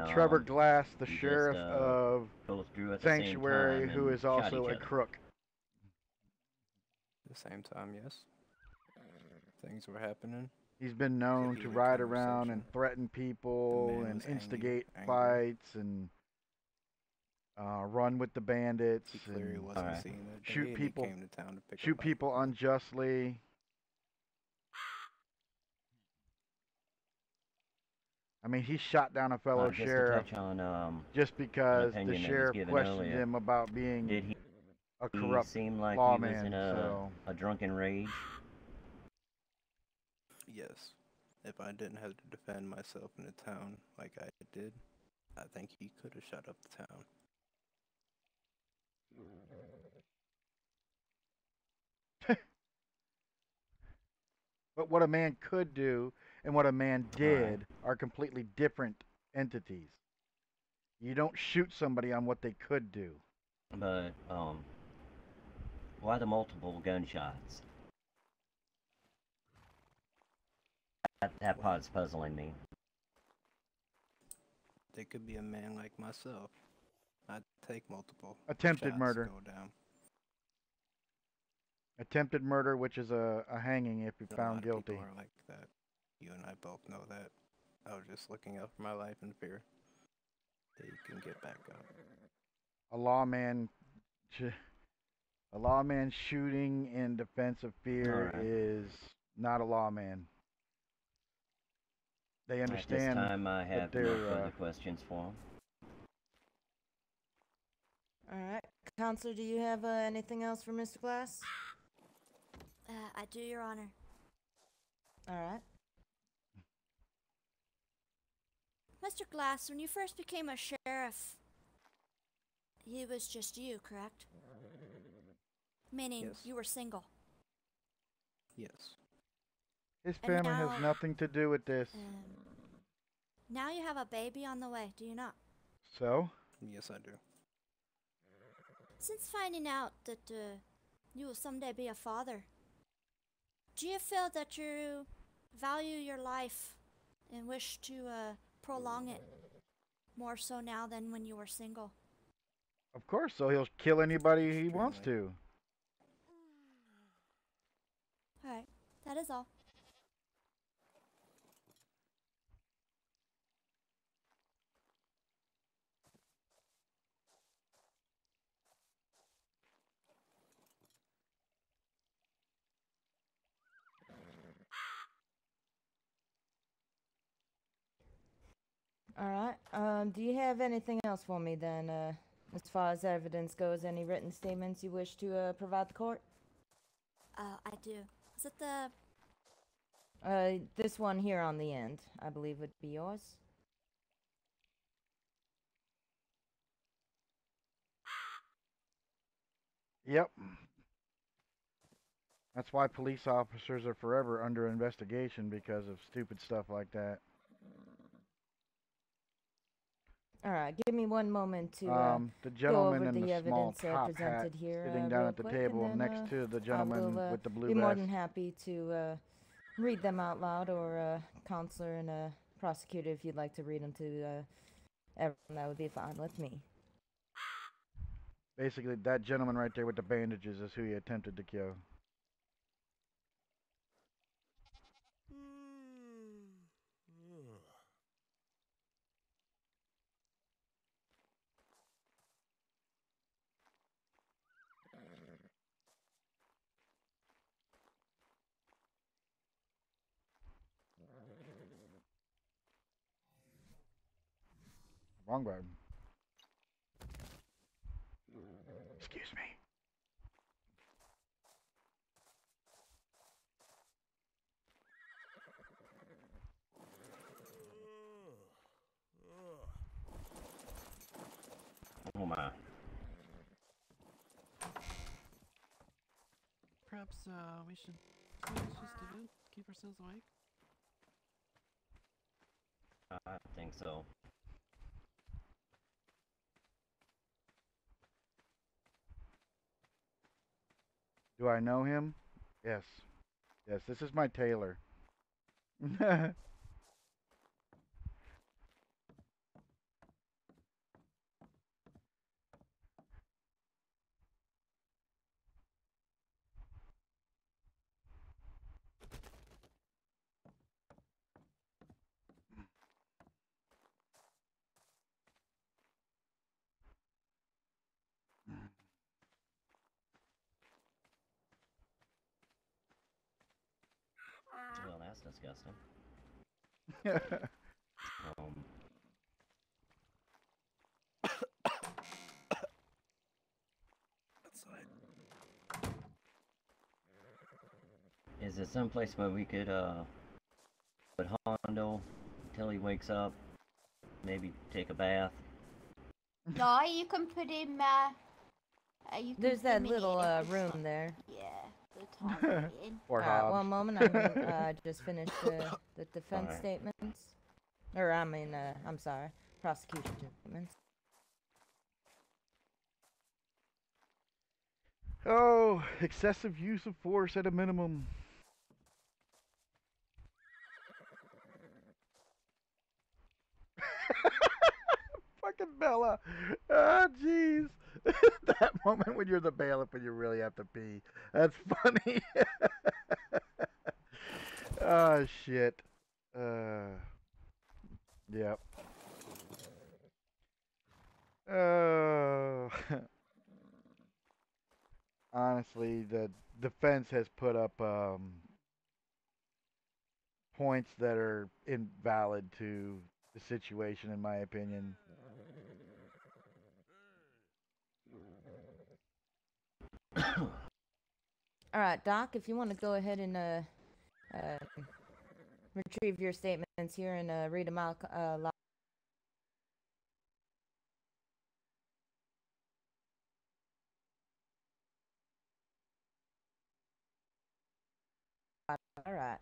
Trevor Glass, the you sheriff just, of both drew at the same Sanctuary, time who and is shot also each a other? crook. At the same time, yes. Things were happening. He's been known to heated ride around and conversation. threaten people man and was instigate angry. fights and run with the bandits He clearly and wasn't seeing that day, shoot and people, he came to town to pick shoot a fight. people unjustly. I mean, he shot down a fellow just to sheriff touch on just because the opinion that was sheriff given questioned earlier. him about being Did a corrupt he seem like lawman. he was in a drunken rage? Yes. If I didn't have to defend myself in the town like I did, I think he could have shut up the town. But what a man could do and what a man did are completely different entities. You don't shoot somebody on what they could do. But why the multiple gunshots? That part's puzzling me. They could be a man like myself. I'd take multiple Attempted shots murder. to go down. Attempted murder, which is a hanging if you're A lot found of guilty. people are like that. You and I both know that. I was just looking out for my life in fear that you can get back up. A lawman shooting in defense of fear Alright. is not a lawman. They At this understand time, I that have no they're further questions for him. Alright. Counselor, do you have anything else for Mr. Glass? I do, Your Honor. Alright. Mr. Glass, when you first became a sheriff, he was just you, correct? Meaning Yes. you were single. Yes. his And family has now, nothing to do with this. Now you have a baby on the way, do you not? So? Yes, I do. Since finding out that you will someday be a father, do you feel that you value your life and wish to prolong it more so now than when you were single? Of course, so he'll kill anybody he wants to. Alright, that is all. Alright. Do you have anything else for me then, as far as evidence goes? Any written statements you wish to provide the court? I do. Is it the... This one here on the end, I believe would be yours. Yep. That's why police officers are forever under investigation because of stupid stuff like that. Alright, give me one moment to the go gentleman over in the the small evidence top hat presented here sitting down real at the quick, table and then, next to the I gentleman will with the blue be more vest. than happy to read them out loud, or counselor and prosecutor, if you'd like to read them to everyone, that would be fine with me. Basically, that gentleman right there with the bandages is who he attempted to kill. Wrong button. Excuse me. Oh my. Perhaps we should see what she's doing. Keep ourselves awake. I think so. Do I know him? Yes. Yes, this is my tailor. Well, that's disgusting. Is there some place where we could put Hondo until he wakes up? Maybe take a bath. No, you can put him, you can There's put that him in little it if room it's- there. Yeah, the time in. Or One moment, I'm gonna just finish the defense Alright. statements. Or, I mean, I'm sorry, prosecution statements. Oh, excessive use of force at a minimum. Fucking Bella. Ah, jeez. That moment when you're the bailiff and you really have to pee. That's funny. Oh shit. Yep. Oh. Honestly, the defense has put up points that are invalid to the situation, in my opinion. All right, Doc, if you want to go ahead and retrieve your statements here and read them out loud. All right.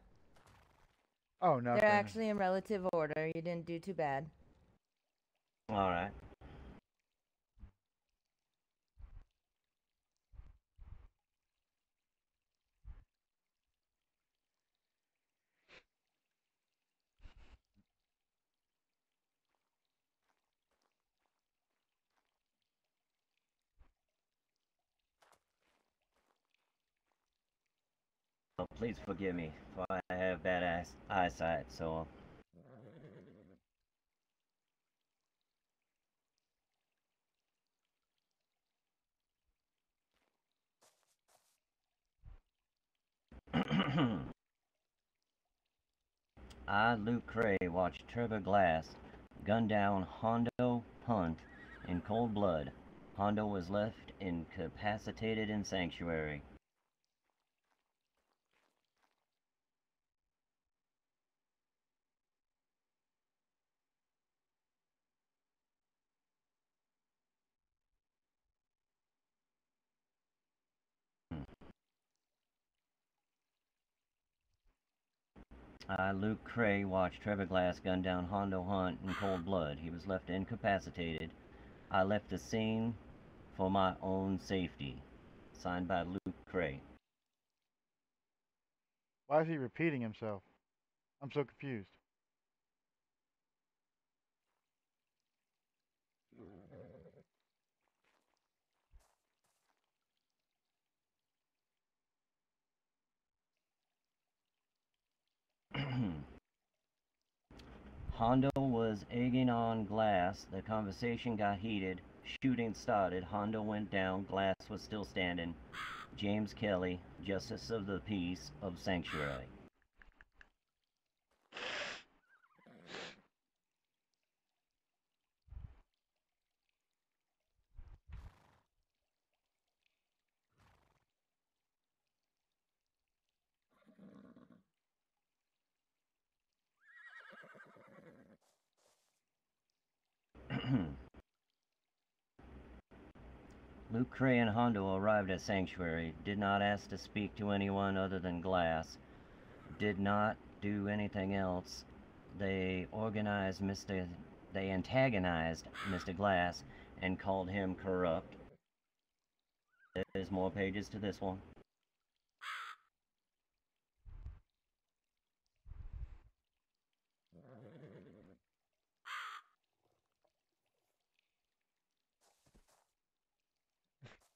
Oh, nothing. They're actually in relative order. You didn't do too bad. All right. Oh, please forgive me, for I have bad eyesight, so... I, Luke Cray, watched Trevor Glass gun down Hondo Hunt in cold blood. Hondo was left incapacitated in sanctuary. I, Luke Cray, watched Trevor Glass gun down Hondo Hunt in cold blood. He was left incapacitated. I left the scene for my own safety. Signed by Luke Cray. Why is he repeating himself? I'm so confused. Hondo was egging on Glass. The conversation got heated. Shooting started. Hondo went down. Glass was still standing. James Kelly, Justice of the Peace of Sanctuary. Luke Cray and Hondo arrived at Sanctuary, did not ask to speak to anyone other than Glass, did not do anything else. They antagonized Mr. Glass and called him corrupt. There's more pages to this one.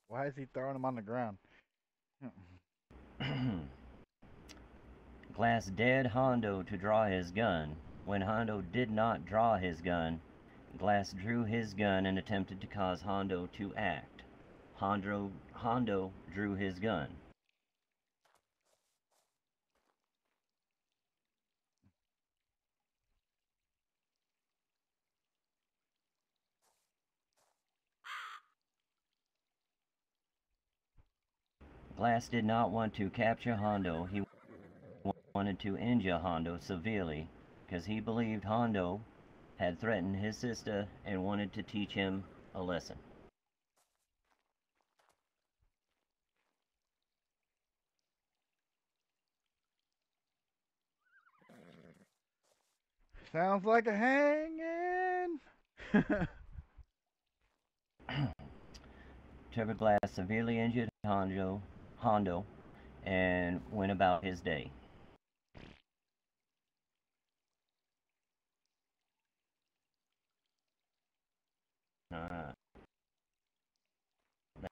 Why is he throwing him on the ground? Glass dared Hondo to draw his gun. When Hondo did not draw his gun, Glass drew his gun and attempted to cause Hondo to act. Hondo drew his gun. Glass did not want to capture Hondo. He wanted to injure Hondo severely because he believed Hondo had threatened his sister and wanted to teach him a lesson. Sounds like a hanging. Trevor Glass severely injured Hondo and went about his day.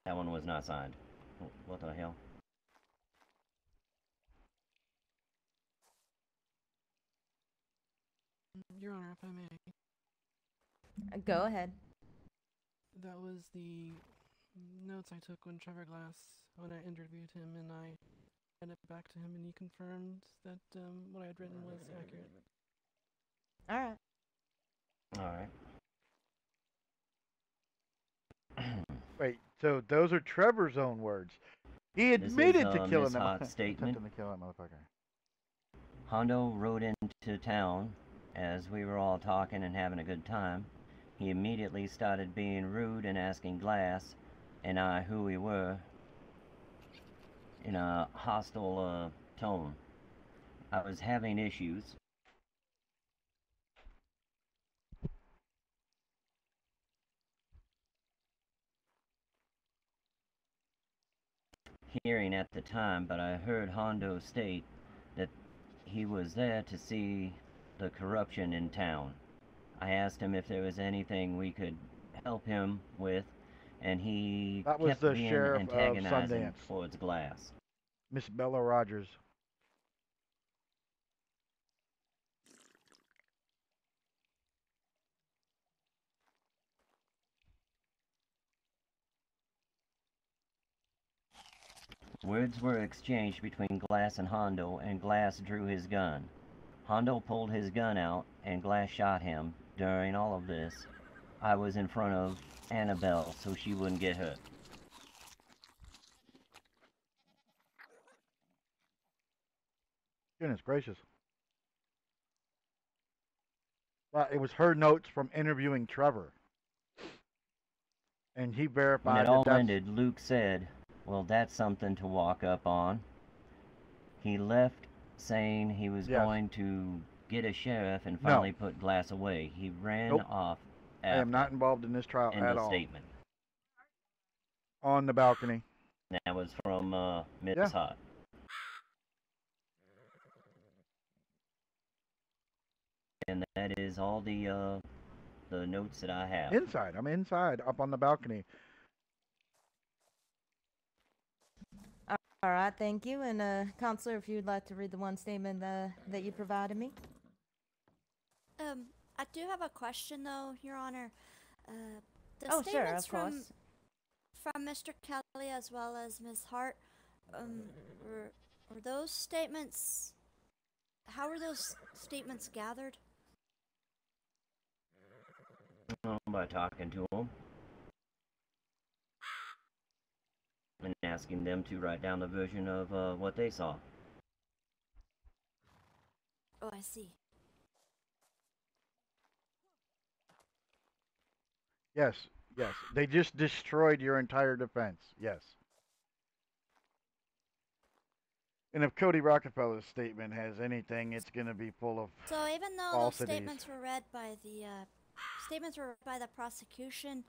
That one was not signed. What the hell? Your Honor, if I may. Go ahead. That was the notes I took when Trevor Glass, when I interviewed him, and I sent it back to him, and he confirmed that what I had written was accurate. All right. All right. Wait, so those are Trevor's own words. He This admitted is, to killing Ms. him. Hawk's statement. Attempting to kill that motherfucker. Hondo rode into town as we were all talking and having a good time. He immediately started being rude and asking Glass and I who we were in a hostile tone. I was having issues. Hearing at the time, but I heard Hondo state that he was there to see the corruption in town. I asked him if there was anything we could help him with, and he That was kept the being sheriff of antagonizing Sundance. towards Glass. Miss Bella Rogers. Words were exchanged between Glass and Hondo, and Glass drew his gun. Hondo pulled his gun out, and Glass shot him. During all of this, I was in front of Annabelle so she wouldn't get hurt. Goodness gracious. Well, it was her notes from interviewing Trevor. And he When verified it all that that's... ended, Luke said, "Well, that's something to walk up on." He left saying he was going to get a sheriff and finally put Glass away. He ran off I after. am not involved in this trial End at of all. statement. On the balcony. That was from Miss Hot. And that is all the notes that I have. Inside. I'm inside, up on the balcony. All right, thank you. And Counselor, if you'd like to read the one statement that you provided me. I do have a question though, Your Honor. The Oh, sure, statements of course. from Mr. Kelly as well as Ms. Hart, were those statements, how were those statements gathered? By talking to them and asking them to write down the version of what they saw. Oh, I see. Yes, yes. They just destroyed your entire defense. Yes. And if Cody Rockefeller's statement has anything, it's going to be full of So even though falsities. those statements were read by the prosecution,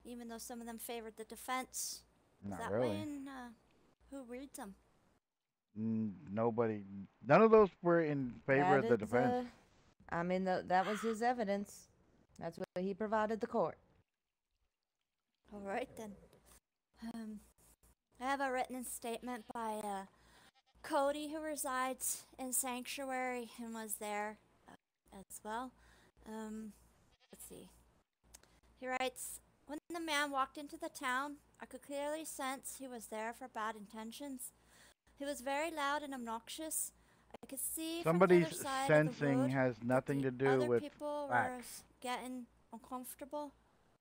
even though some of them favored the defense, Not is that really. when who reads them? Nobody. None of those were in favor of the That is, defense. I mean, that was his evidence. That's what he provided the court. All right then. I have a written statement by Cody, who resides in Sanctuary and was there as well. Let's see. He writes, "When the man walked into the town, I could clearly sense he was there for bad intentions. He was very loud and obnoxious. I could see Somebody's from the other side of the sensing road has nothing to do other with people were facts. getting uncomfortable.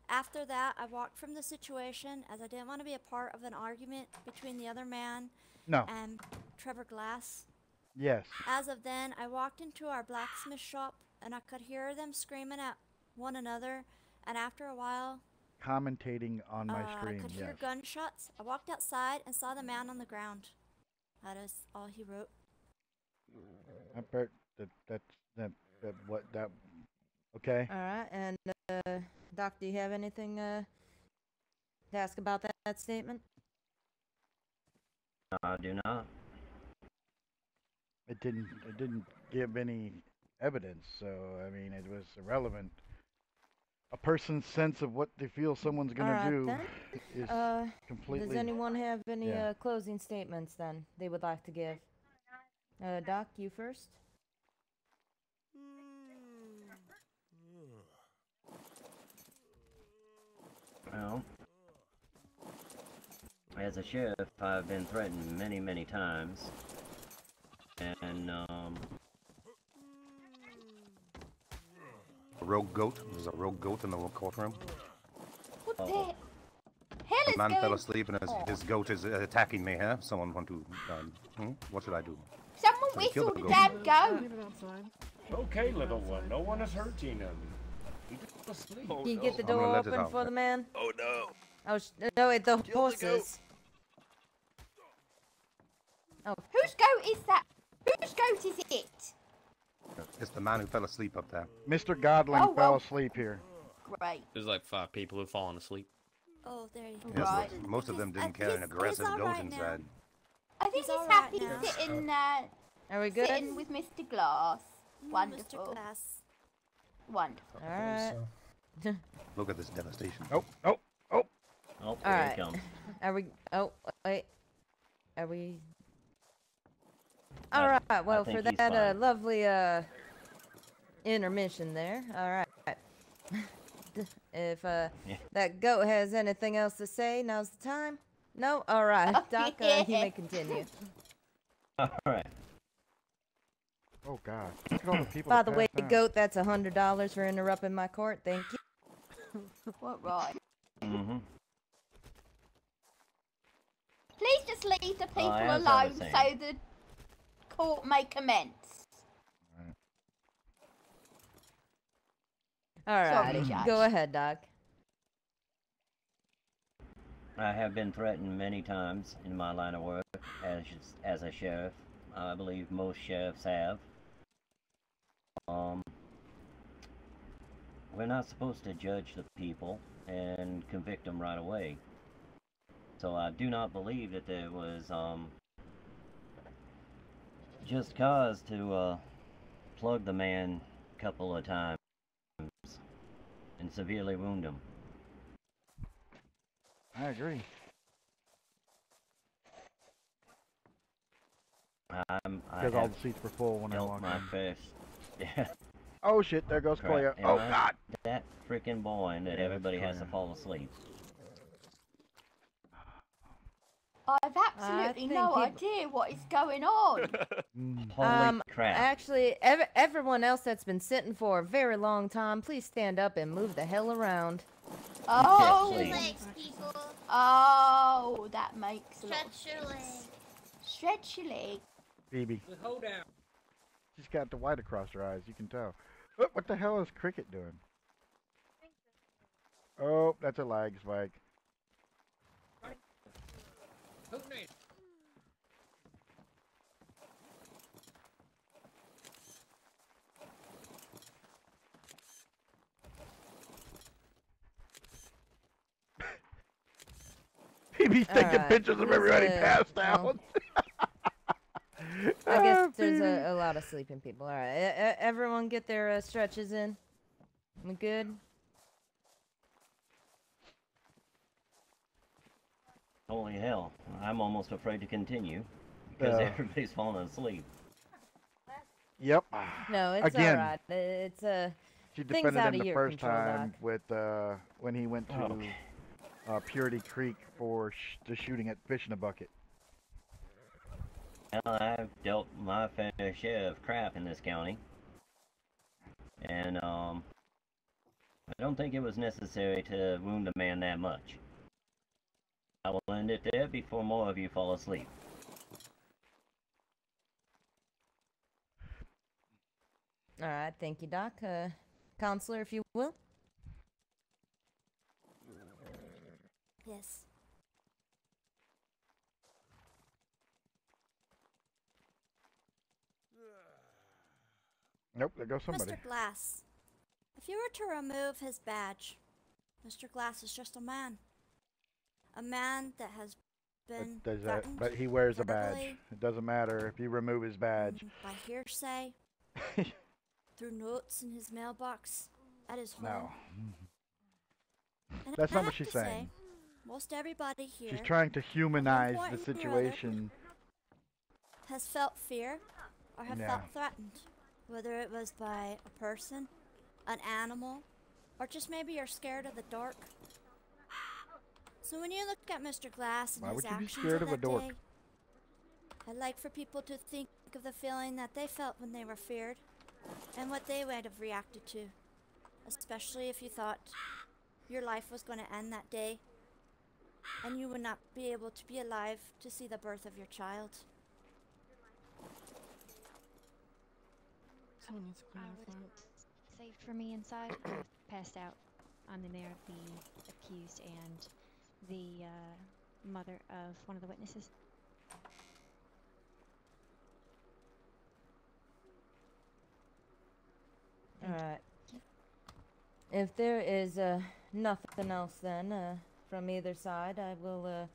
After that, I walked from the situation as I didn't want to be a part of an argument between the other man and Trevor Glass. Yes. As of then, I walked into our blacksmith shop and I could hear them screaming at one another, and after a while, Commentating on my stream. I could hear Yes. gunshots. I walked outside and saw the man on the ground." That is all he wrote. Okay. All right, and Doc, do you have anything to ask about that statement? I do not. It didn't give any evidence, so I mean it was irrelevant. a person's sense of what they feel someone's gonna Alright do then. is completely. Does anyone have any yeah. closing statements then they would like to give? Doc, you first. Well, as a sheriff, I've been threatened many, many times, and A rogue goat. There's a rogue goat in the courtroom. What the oh, hell The is man going fell asleep and his goat is attacking me here. Someone want to... What should I do? Someone Should I kill whistled the a goat? damn goat. Leave it outside. Okay, little one. No one is hurting him. He's asleep. Oh, Can you no. get the I'm gonna door let it open out. for the man? Oh no. Oh, no, wait, the Kill the goat. horses. Oh, Whose goat is that? Whose goat is it? It's the man who fell asleep up there. Mr. Godling Oh, fell well. asleep here. Great. There's like 5 people who've fallen asleep. Oh, there you go. Yes, Right. but most of them didn't carry an he's aggressive goat alright now. inside. I think He's he's alright happy now. sitting are we good? sitting with Mr. Glass. Mr. Wonderful. Glass. Wonderful. Alright. Look at this devastation. Oh, oh, oh. oh, there Alright. he comes. Are we... Oh, wait. Are we... Alright, well, think for he's that fine. lovely intermission there. Alright. If that goat has anything else to say, now's the time. No? Alright, Doc, you may continue. Alright. Oh God! Look at all the people. By that the way, passed out. goat, that's $100 for interrupting my court. Thank you. What right? Mm-hmm. Please just leave the people as I was alone saying. so the court may commence. Alright, Judge. go ahead, Doc. I have been threatened many times in my line of work as a sheriff. I believe most sheriffs have. We're not supposed to judge the people and convict them right away. So I do not believe that there was just cause to plug the man a couple of times and severely wound him. I agree. I Because all have the seats were full when I dealt walked my in. first. Yeah. Oh shit! There goes Koya. Crap, Oh and God! That freaking boy that Yeah, everybody has to Koya. fall asleep. I've absolutely think no people- idea what is going on. Holy crap. Actually, everyone else that's been sitting for a very long time, please stand up and move the hell around. Oh, please. Legs, people. oh, that makes a lot of Stretch your sense. legs. Stretch your leg. Phoebe. Hold down. She's got the white across her eyes. You can tell. Oh, what the hell is Cricket doing? Oh, that's a lag spike. Phoebe's taking Alright, pictures of who's, everybody passed oh. out. I guess Ah, there's Phoebe. a lot of sleeping people. All right, everyone get their stretches in. We good? Holy hell. I'm almost afraid to continue because everybody's falling asleep. Yep. No, it's Again. all right. It's She things defended out him of the your first control, time Doc. with when he went to Okay. Purity Creek for the shooting at fish in a bucket. Well, I've dealt my fair share of crap in this county. And, I don't think it was necessary to wound a man that much. I will end it there before more of you fall asleep. all right. Thank you, Doc. Counselor, if you will. Yes. Nope, there goes somebody. Mr. Glass, if you were to remove his badge, Mr. Glass is just a man. A man that has been Does that, threatened but he wears a badge. verbally, It doesn't matter if you remove his badge. by hearsay, through notes in his mailbox, at his home. No. And That's I not what have she's to say, saying. most everybody here She's trying to humanize point the or other situation. has felt fear or have Yeah. felt threatened, whether it was by a person, an animal, or just maybe you're scared of the dark. So when you look at Mr. Glass and Why his would you be actions scared of of a that dork? day, I'd like for people to think of the feeling that they felt when they were feared and what they would have reacted to, especially if you thought your life was going to end that day and you would not be able to be alive to see the birth of your child. Someone needs to clear the throat. Saved for me inside. Passed out. I'm the mayor of the accused and the mother of one of the witnesses. Alright. If there is nothing else then from either side, I will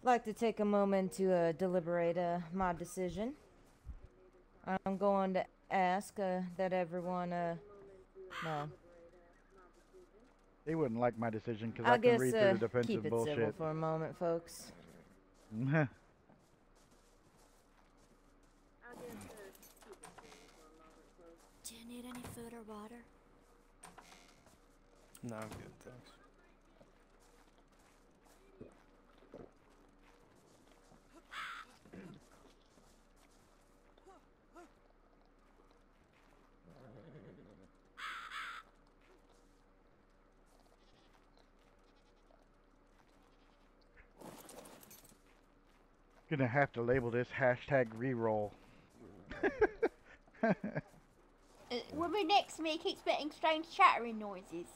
like to take a moment to deliberate my decision. I'm going to ask that everyone, no. They wouldn't like my decision because I I can guess read through the keep defensive it civil bullshit. for a moment, folks. Do you need any food or water? No, I'm good, thanks. Gonna have to label this hashtag reroll. Woman next to me keeps making strange chattering noises.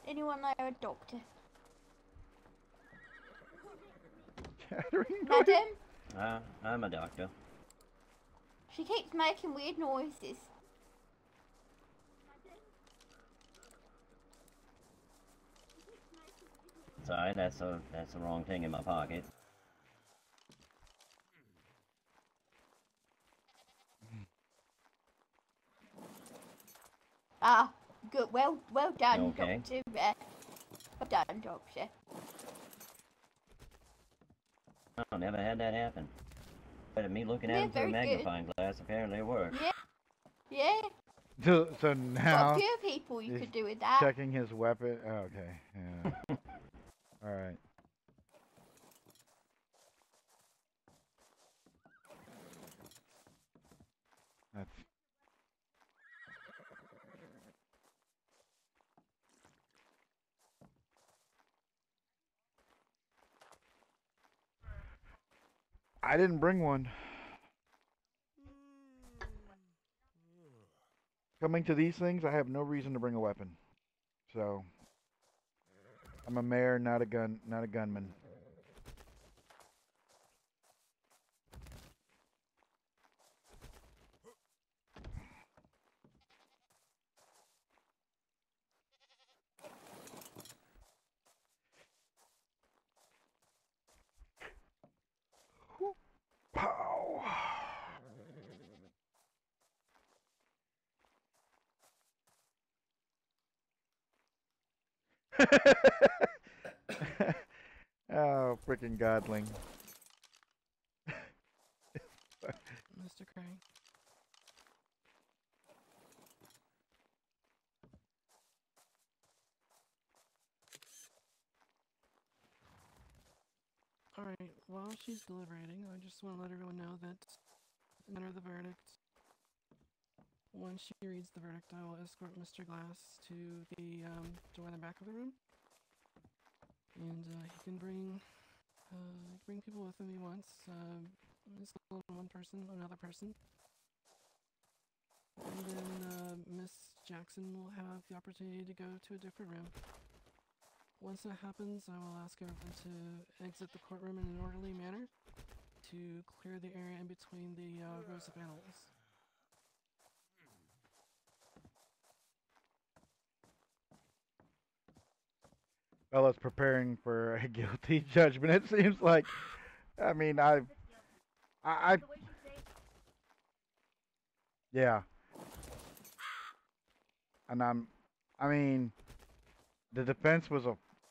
Anyone know a doctor? Chattering Madam? I'm a doctor. She keeps making weird noises. Sorry, that's the wrong thing in my pocket. Ah, good. Well done, Okay. Doctor. Well done, Doctor. Oh, never had that happen. But me looking Yeah, at him through a very good. magnifying glass apparently worked. Yeah. Yeah. So Got now a few people you he's could do with that. checking his weapon. Oh, okay. Yeah. All right. That's. I didn't bring one. Coming to these things, I have no reason to bring a weapon. So I'm a mayor, not a gunman. Pow. Oh, freaking godling. Mr. Crane. Alright, while she's deliberating, I just want to let everyone know that enter the verdict. Once she reads the verdict, I will escort Mr. Glass to the door in the back of the room. And he can bring people with him he wants. Just one person, another person. And then Miss Jackson will have the opportunity to go to a different room. Once that happens, I will ask everyone to exit the courtroom in an orderly manner to clear the area in between the rows of animals. Bella's preparing for a guilty judgment. It seems like, I mean, I yeah. And I mean, The defense was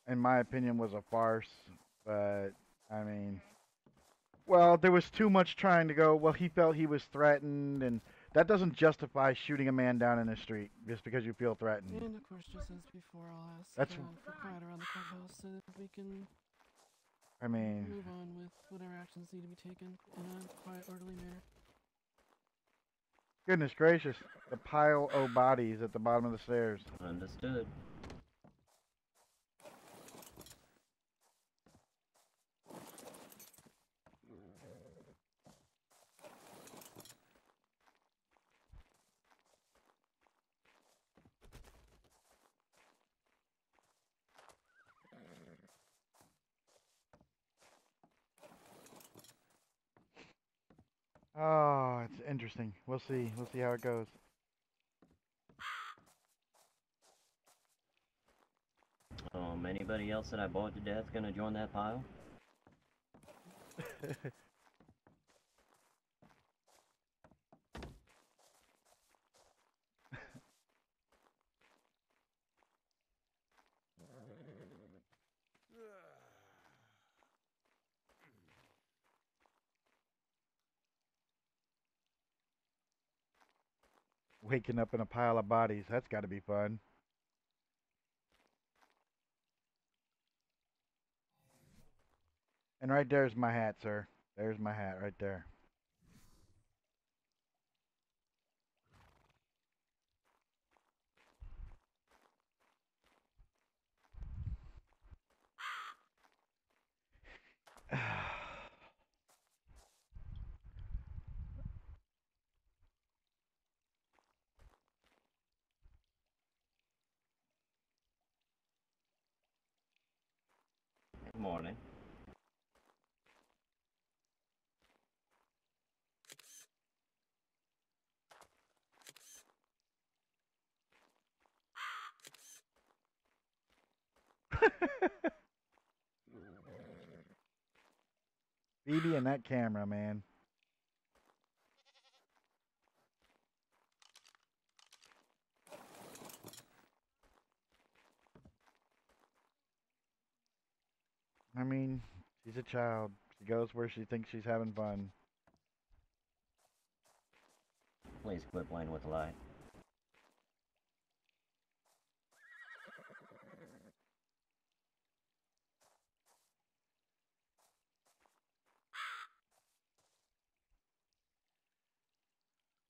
in my opinion, was a farce. But I mean, well, there was too much trying to go. Well, he felt he was threatened, and that doesn't justify shooting a man down in the street just because you feel threatened. And of course, just as before, I'll ask That's. for quiet around the courthouse so that we can I mean, move on with whatever actions need to be taken in a quiet, orderly manner. goodness gracious, the pile of bodies at the bottom of the stairs. Understood. Oh, it's interesting. We'll see. We'll see how it goes. Anybody else that I bored to death gonna join that pile? Waking up in a pile of bodies. That's got to be fun. And right there's my hat, sir. There's my hat right there. Good morning. Phoebe and that camera, man. I mean, she's a child. She goes where she thinks she's having fun. Please quit playing with the light.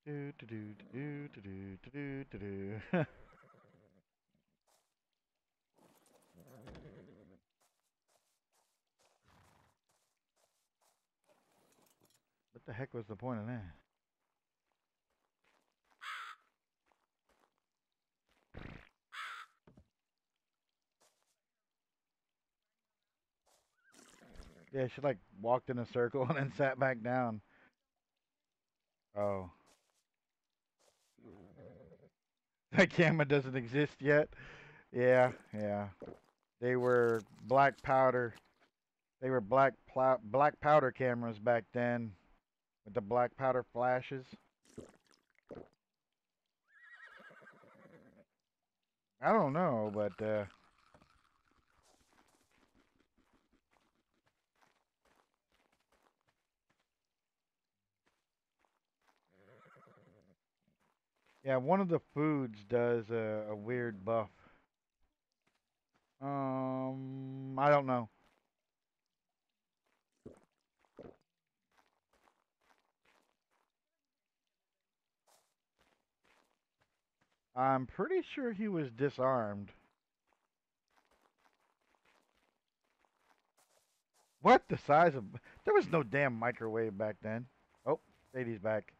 Do do do do do do do do do. What the heck was the point of that? Yeah, she like walked in a circle and then sat back down. Oh. That camera doesn't exist yet. Yeah, yeah. They were black powder. They were black powder cameras back then with the black powder flashes. I don't know, but yeah, one of the foods does a weird buff. I don't know. I'm pretty sure he was disarmed. What the size of... There was no damn microwave back then. Oh, Sadie's back.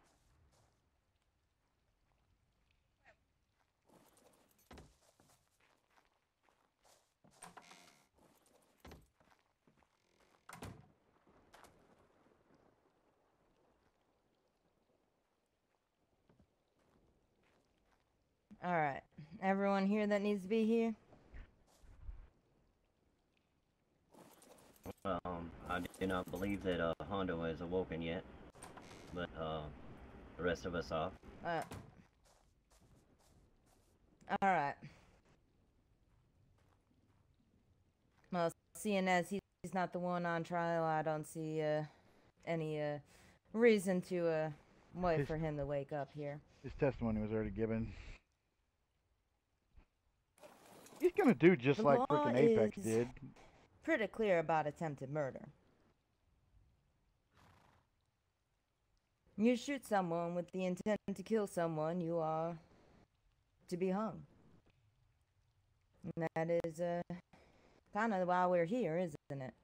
Alright. Everyone here that needs to be here? I do not believe that Hondo has awoken yet, but the rest of us are. Alright. seeing as he's not the one on trial, I don't see any reason to wait for him to wake up here. His testimony was already given. He's gonna do just The like law frickin' Apex is did. pretty clear about attempted murder. You shoot someone with the intent to kill someone, you are to be hung. And that is kind of why we're here, isn't it?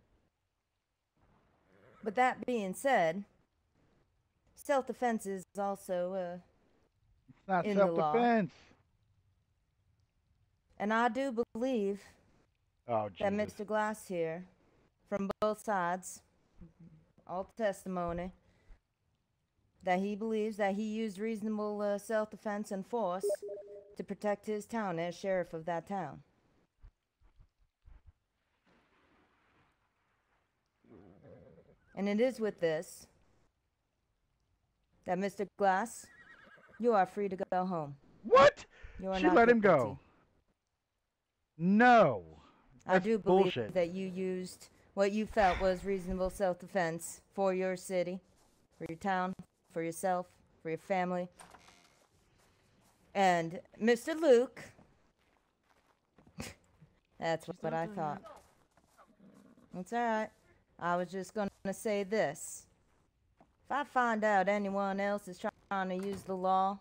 But that being said, self-defense is also It's not in the law. self-defense. And I do believe Oh, that Jesus. Mr. Glass here, from both sides, all testimony, that he believes that he used reasonable self-defense and force to protect his town as sheriff of that town. And it is with this that Mr. Glass, you are free to go home. What? You are She not let him guilty. go. No. I That's do believe bullshit. that you used what you felt was reasonable self-defense for your city, for your town, for yourself, for your family. And Mr. Luke, that's what I thought. That's alright. I was just gonna say this. If I find out anyone else is trying to use the law,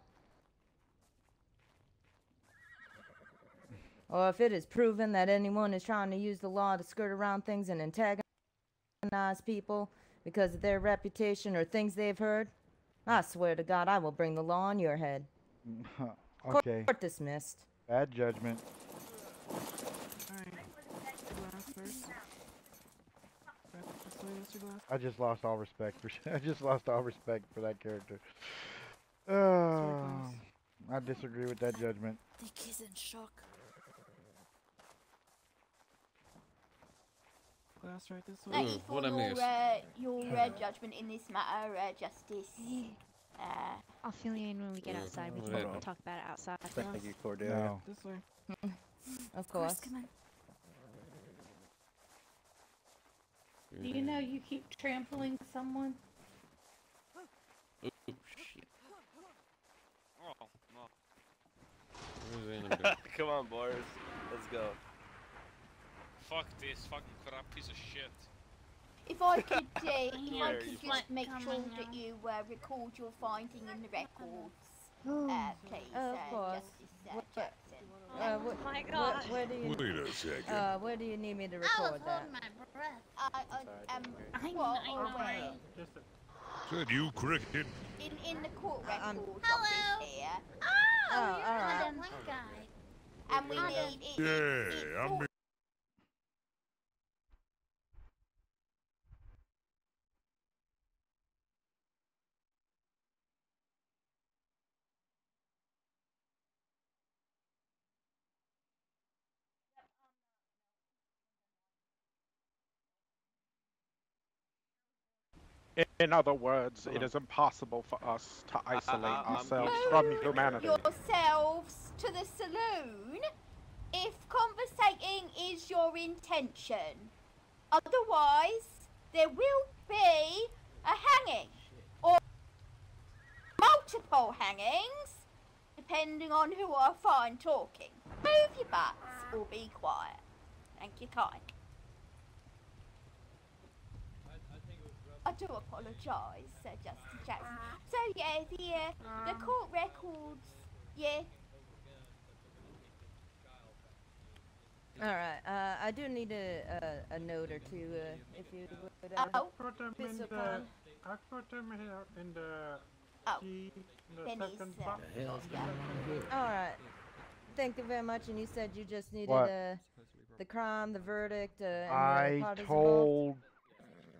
or if it is proven that anyone is trying to use the law to skirt around things and antagonize people because of their reputation or things they've heard, I swear to God I will bring the law on your head. Okay. Court dismissed. Bad judgment. Alright. Glass first. Right this way, Mr. Glass. I just lost all respect for that character. I disagree with that judgment. I think he's in shock. Glass right this way. Thank you for your judgment in this matter, Justice. I'll fill you in when we get outside. We can talk about it outside. Thank you, Cordelia. No. This way. Of course. Come on. Do you know you keep trampling someone? Oh, shit. Oh, no. Come on, boys. Let's go. Fuck this fucking crap piece of shit. If I could, Where are you just make sure that you record your finding in the records, please, Of course. Justice Jackson. Oh my God. Where do you? Wait a second. Where do you need me to I was record that? holding my breath. I know. Said you, Cricket. In the court records Hello. office here. Oh, Oh, you're alright. the one guy. And we need Yeah, I'm. In other words, it is impossible for us to isolate ourselves from humanity. yourselves to the saloon if conversating is your intention. Otherwise, there will be a hanging or multiple hangings, depending on who I find talking. Move your butts or be quiet. Thank you, kind. I do apologise, Justice Jackson. So yeah, the court records, yeah. Alright, I do need a note or two, if you would. Put them in Mr. the. Khan. I put them here in the key in the Benny's, second box. Alright. Thank you very much, and you said you just needed What? the crime, the verdict, and the I parties told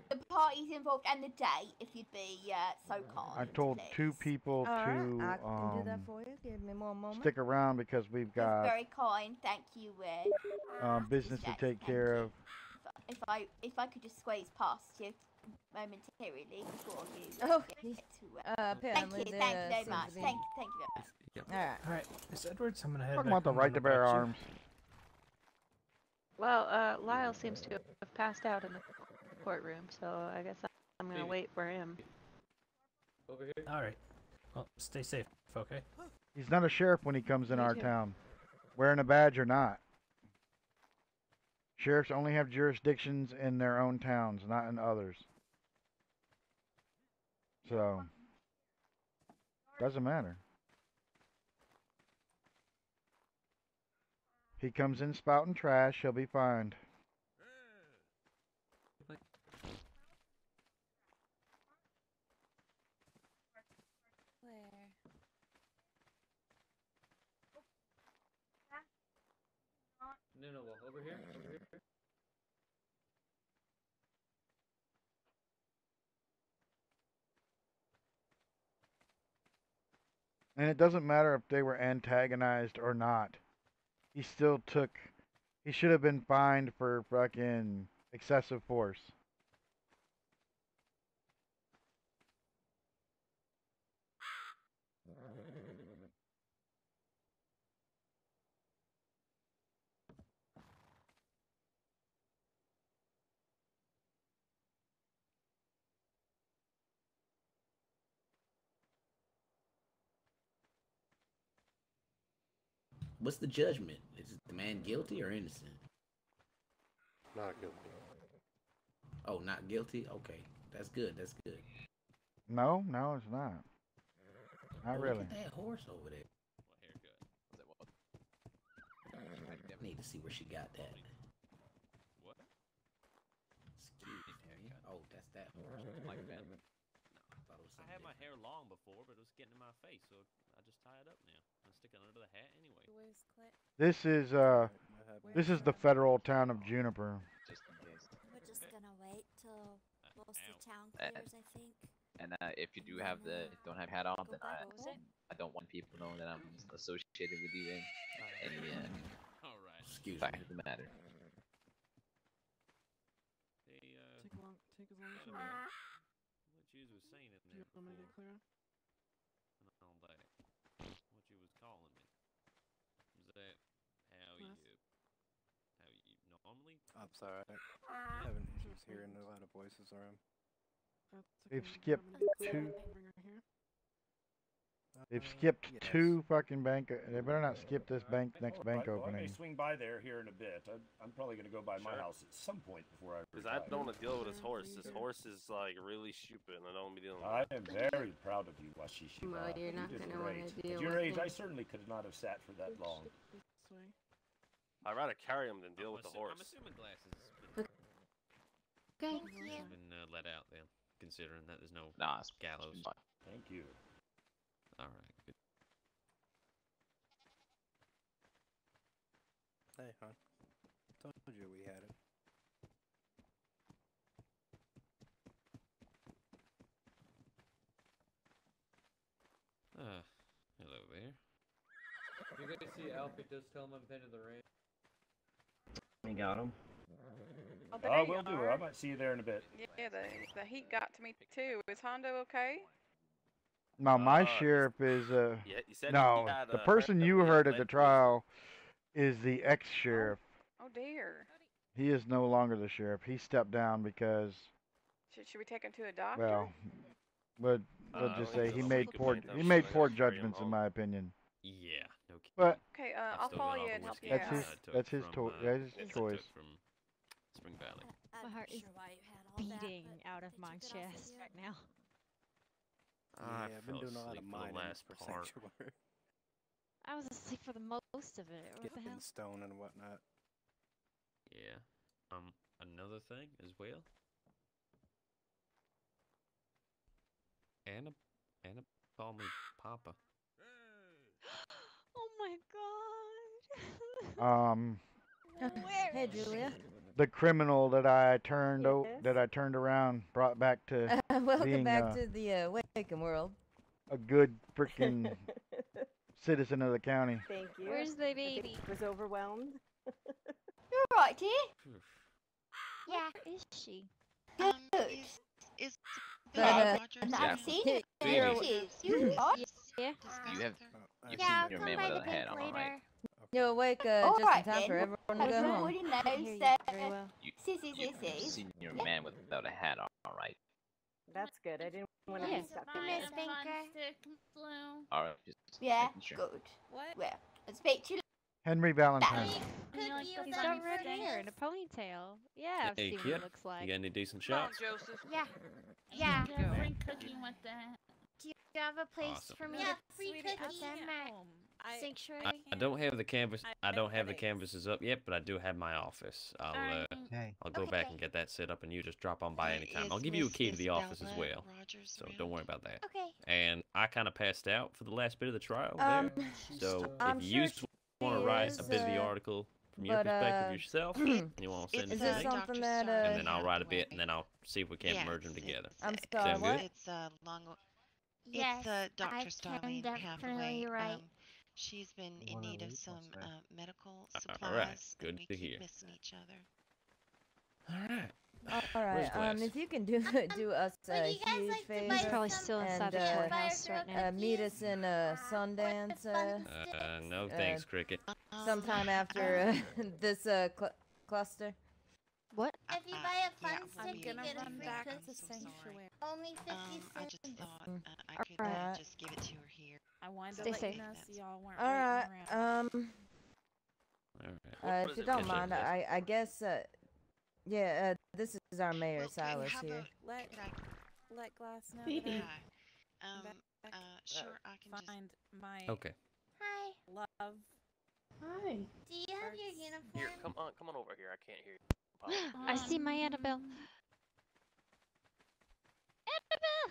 The parties involved and the date, if you'd be so kind. I told please. 2 people Alright, to I can do that for you. Give me one moment. stick around because we've That's got very kind, thank you. business to Jackson, take thank care you. of. If I could just squeeze past you momentarily before you Oh, get to apparently thank you there very seems much. to be- Thank you very much. Alright. Alright, Miss Edwards, I'm gonna head Talking back about the home right and to look bear at you. arms. Well, Lyle seems to have passed out in the courtroom, so I guess I'm gonna wait for him. Over here. All right. Well, stay safe, okay? He's not a sheriff when he comes in Me our too. town, wearing a badge or not. Sheriffs only have jurisdictions in their own towns, not in others. So, doesn't matter. He comes in spouting trash, he'll be fined. Where? No, well, over here. Over here. And it doesn't matter if they were antagonized or not. He still took. He should have been fined for fucking excessive force. What's the judgment? Is the man guilty or innocent? Not guilty. Oh, not guilty? Okay. That's good. That's good. No, it's not. Not Oh, really. Look at that horse over there. What haircut? Was that what? I need to see where she got that. What? Excuse me. Oh, that's that horse. Like that. No, I thought it was I had something my hair long before, but it was getting in my face, so I just tie it up now. I stick it under the hat anyway. This is the federal town of Juniper. Just in case. We're just gonna wait till most of the town clears, I think. And if you do have don't have hat on, then I don't want people knowing that I'm associated with you in any All right. Excuse me. The matter. Hey, Take as long as you want. what you was saying in Do you there want me to get clear? and all that. What you was calling me. Is that how you normally? I'm sorry. I'm having issues hearing a lot of voices around. They've skipped two. Bring her here. They've skipped two fucking bank. They better not skip this next bank Well, I may opening. swing by there here in a bit. I'm probably going to go by my Sure. house at some point before I Because I retire. don't want to deal with this horse. This horse is like really stupid, and I don't want to be dealing with I it. am very proud of you, Washishi. Well, you're not gonna wanna deal At your with age, him. I certainly could not have sat for that long. I'd rather carry him than deal with the horse. I'm assuming glasses. Okay. Has been let out then, considering that there's no it's gallows. Thank you. All right. Good. Hey, hon. Told you we had it. Hello there. You guys see Alfie does tell him I'm painted the rain. We got him. Oh, there Oh, you will do. are. I might see you there in a bit. Yeah, the heat got to me too. Is Hondo okay? Now my sheriff is yeah, you said no, he had, the heard person that you we had heard at the lead trial is the ex-sheriff. Oh dear. He is no longer the sheriff. He stepped down because, Should we take him to a doctor? well, we'll just say he's he a made freaking poor paint, I'm he sure made I poor gotta carry him judgments in home. my opinion. Yeah. No kidding. But Okay, I've I'll still follow got all you the and help whiskey you that's out. his I took that's his from, that's his I took choice. from Spring Valley. My heart is beating out of my chest right now. I Yeah, I've been fell doing a lot asleep of for the mining last for part. Sanctuary. I was asleep for the most of it. What the Skipping hell? stone and whatnot. Yeah. Another thing as well. Anna called me Papa. Oh my god. Where Hey, is she? Julia. The criminal that I turned Yes? that I turned around, brought back to Welcome being back to the Wakem world. a good freaking citizen of the county. Thank you. Where's the baby? Was overwhelmed. You're right, dear. Yeah. Where is she? Good. Is But, I've seen Hey, it. baby. You're right. You have Oh, you've Yeah, seen your I'll man come by without the a hat bank on, right? You're awake just in Alright time for then. everyone to go home. Everybody I hear knows you that. very well. You've seen your man without a hat on, alright? That's good. I didn't want to Yeah. be stuck Come in here, there. Stinker. Alright, just Yeah, making sure. good. Well, I'll speak to you Henry Valentine. He's got red hair and a ponytail. Yeah, I've Hey, seen what kid. he looks like. You got any decent Come on, shots? Joseph. Yeah. Yeah. free cookie with that. Do you have a place Awesome. for me Yeah, to free sleep cookie. outside my sanctuary? I don't have the canvas. I don't have the canvases up yet, but I do have my office. I'll go back and get that set up, and you just drop on by anytime. I'll give you a key to the office as well, so don't worry about that. Okay. And I kind of passed out for the last bit of the trial Um, there, so I'm if sure you want to write a is, bit of the article from your but, perspective yourself, and you want to send it is to this me, something that and then I'll write a bit, and then I'll see if we can't merge them together. I'm sorry, Sound what? good? It's long. Yes, Dr. I can Starling definitely Hathaway. wrait. She's been in need of some medical supplies. All right, good and we to keep hear. missing each other. All right. All Where's right. Glass? If you can do us a huge favor, He's probably still inside the courthouse right now. meet us in Sundance. No thanks, Cricket. Sometime after this cluster. What? If you buy a fun I'll stick, be you in. get a I'm free back. cookie. I'm so sorry. Only 50 I cents. just thought I could Alright. just give it to her here. I wanted to Stay let safe. you know so y'all weren't All right. waiting around. All right. If you don't mind, I guess. Yeah. This is our mayor, Silas here. Let Glass know Phoebe. that Hi. Sure, I can find my Okay. Hi. love. Hi. Do you have your uniform? Here, come on over here. I can't hear you. I see my Annabelle. Annabelle!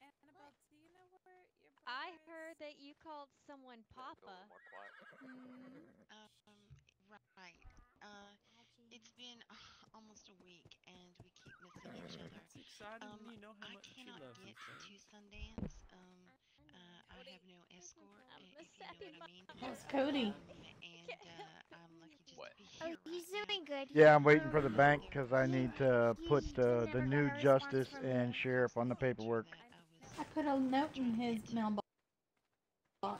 Annabelle, do you know where your I heard that you called someone Papa. Right. It's been almost a week, and we keep missing each other. You know how I much she cannot loves get you, to Sundance. I have no escort, if you know what I mean. That's Cody. I'm lucky just What? to be Oh, here he's doing good. Yeah, I'm waiting for the bank because I need to put the new justice and sheriff on the paperwork. I put a note in his mailbox. Oh,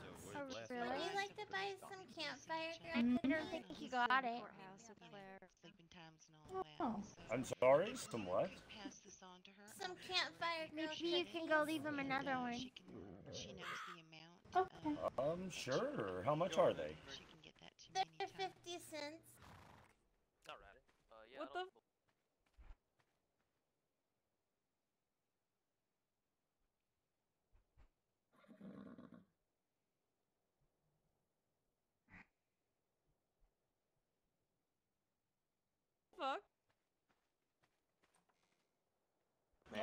really? Would you like to buy some campfire I don't think he got it. sleeping times and all that. Oh. I'm sorry, some what? Pass this on to her. Some campfire grill Maybe you can go leave him another one. She knows the amount. Okay. Sure. How much are they? She can get that to me They're anytime. 50 cents. Alright. Yeah. What the? Fuck.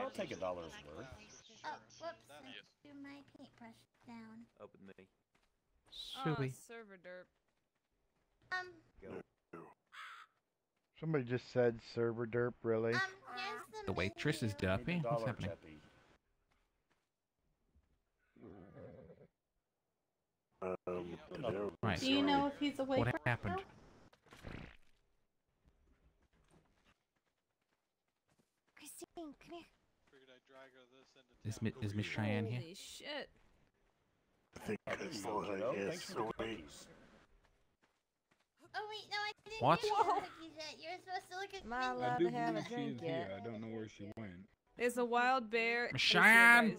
I'll take $1's worth. Oh, whoops. I threw my paintbrush down. Open me. Oh, server derp. Go. Somebody just said server derp, really? Here's The waitress is derpy? What's $1, happening? Chappie. Right. Do you know if he's awake What right happened? now? Christine, come here. Is Miss Cheyenne here? Holy shit. I think I thought I guessed so Oh, wait, no, I didn't What? give you the cookies yet. You're supposed to look at Am I allowed to have a drink yet? I don't know where she went. There's a wild bear. Miss Cheyenne!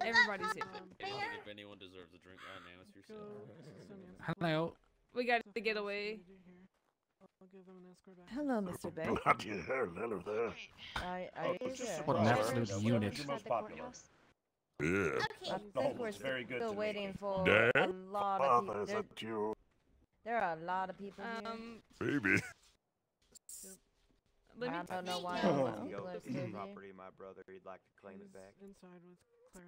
Everybody's here. If anyone deserves a drink right now, it's yourself. Hello. We got to get away. I'll give him an escort back. Hello, Mr. Bay. Bloody hell, hello there. Are you there? What an absolute unit. Yeah. I think we're still waiting for Dad? a lot of Father, is people. that you? There are a lot of people here. Baby. Let me I don't know why Oh. all If these he people are owns still the here. property, my brother, he'd like to claim it back. Inside with Clara.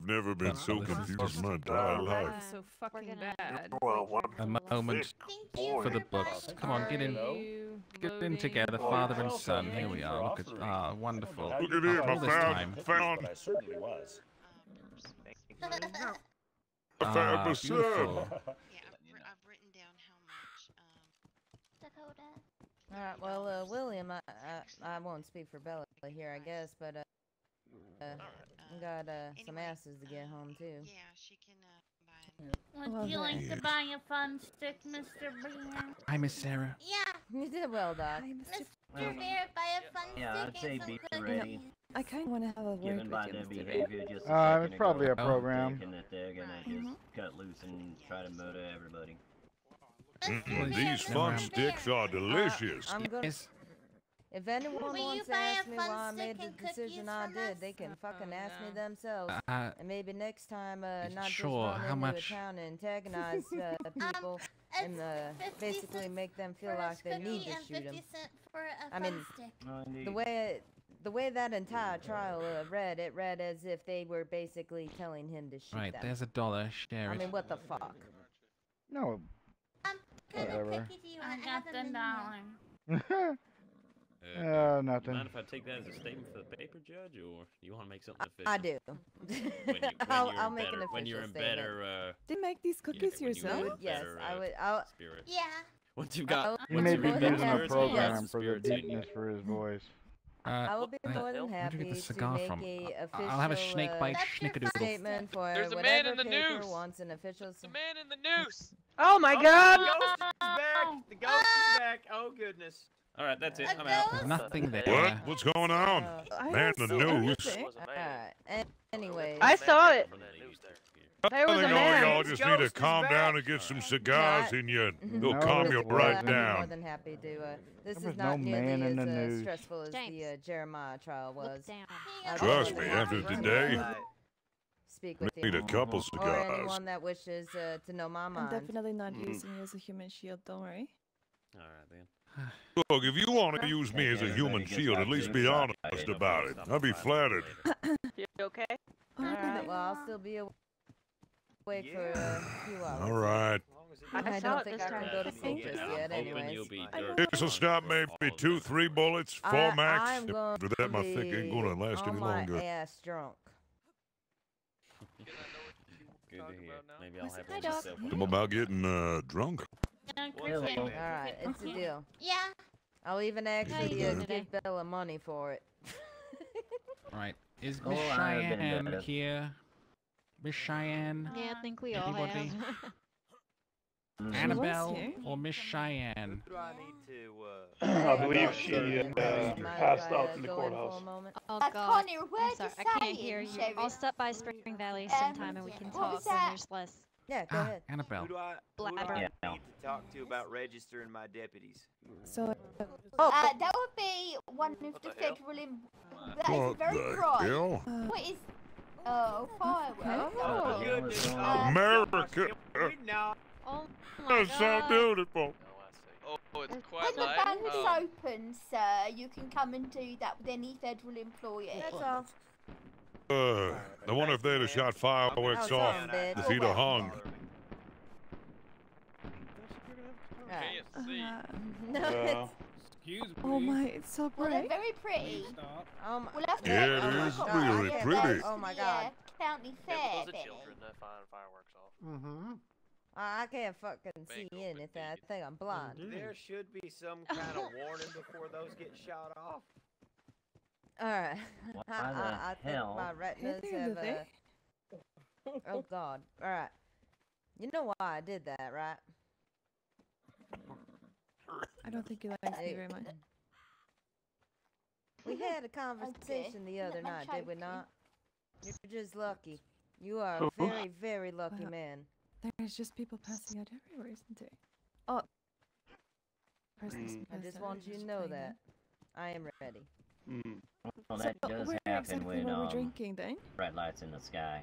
Never been so this is confused in my entire life. This is so fucking bad. Well, what A moment for the books. Come on, get in. Get in together, father and son. Here we are. Look at wonderful. Look at him, All I this time. found. I certainly was. I found the son. Beautiful. I've written down how much. Dakota. All right. Well, William, I won't speak for Bella here, I guess, but we got some asses to get home too. Yeah, she can buy Would you like to buy a fun stick, Mr. Bear? Hi, Miss Sarah. Yeah. You did well, Doc. Mr. Bear, buy a fun Yeah, I'd stick say and some be cookies. ready. I kind of want to have a word Given with by you, their Mr. Bear. behavior just a It's second probably ago, a program. thinking that they're gonna just cut loose and try to murder everybody. These fun sticks are delicious. I'm gonna. If anyone Will you wants to buy a ask me fun why I stick made the and decision cookies I from did, us? they can fucking ask me themselves. And maybe next time, not sure, just how run into much- a town and antagonize people and basically make them feel like they need to shoot them. For a I mean, stick. the way that entire trial read, it read as if they were basically telling him to shoot Right, them. there's $1. Share I it. mean, what the fuck? No. Whatever. I got $10. Nothing. Mind if I take that as a statement for the paper, Judge, or you want to make something official? I do. I'll make an official when you're in statement. better, Did you make these cookies when you yourself? in Yes, better, I would. I'll, spirit. Yeah. Once you've got, He once may you've be got better using a spirits, you've got program some for the spirits in you. deepness for his voice. I will be more than where'd you get happy the to cigar make from? a official I'll have a snake bite schnickadoodle. statement for There's a man whatever in the paper noose. wants an official. The man in the noose. Oh my Oh, god! The ghost is back. The ghost is back. Oh goodness. All right, that's it. I'm out. Nothing there. What? What's going on? Man, the news. Anyway. I saw it. I There was think a all man. y'all just need to calm down and get some cigars in you. They'll No, calm Mr. you Bear, right I'd be more down. than happy to. This There was is not no man nearly in the as news. stressful as the Jeremiah trial was. I'd be Trust more me, than after happy to, today, speak with need you. a couple Or cigars. anyone that wishes to know my I'm mind. definitely not using you as a human shield, don't worry. All right then. Look, if you want to use me as a human shield, at least be honest about it. I'd be flattered. You okay? Alright, well, I'll still be awake for a few hours. All right. I saw don't it think this I can time. go to sleep just I'm yet, hoping anyways. you'll be This'll stop maybe 2, 3 bullets, 4 I'm max. going After that, my thick ain't gonna last on any my longer. ass drunk. Good to hear. Maybe I'll have Hi, one Doc. myself. I'm about getting drunk. Alright, it's a deal. Yeah. I'll even How you actually doing today? give Bella money for it. Right. Is Oh, Miss I've been Cheyenne better. here? Miss Cheyenne? Yeah, I think we all Anybody? have. Annabelle here. or Miss Cheyenne? Who do I need to? I believe she passed out in the courthouse. Oh Connie, god. where'd I'm sorry, you I can't say hear it, you. Sheriff? I'll stop by Spring Valley sometime and we can what talk was when that? there's less. Yeah, go ahead. Annabelle. Who do I Blabber. need to talk to about registering my deputies? So, that would be one of the hell? federal. That is What very the bright. hell? What is? Oh, fireworks. Oh, Goodness, America! we know. Oh my That's so god. beautiful. Oh, it's When quite the light. bank is open, sir, you can come and do that with any federal employee. That's all. I wonder if they'd have shot fireworks Oh, off son, bitch. if he'd have hung. Alright. Can't see. No, Yeah. it's, oh my, it's so Well, they're bright. very pretty. oh my, We'll have to Yeah, make it sure is we've got really that pretty. to Oh my the, god. County Yeah, fair, but those are Benny. children. They're firing fireworks off. Mm-hmm. I can't fucking see Bank anything. open, I think I'm blind. There should be some kind of warning before those get shot off. Alright. Why I the think hell? my retinas Hey there, have Lily. oh god. Alright. You know why I did that, right? I don't think you like me very much. We had a conversation the other night, did we not? You're just lucky. You are a very, very lucky Well, man. There's just people passing out everywhere, isn't there? Oh. Person's I passed just out. want you to know that. I am ready. Well, that does Where happen exactly when were we drinking then? red lights in the sky.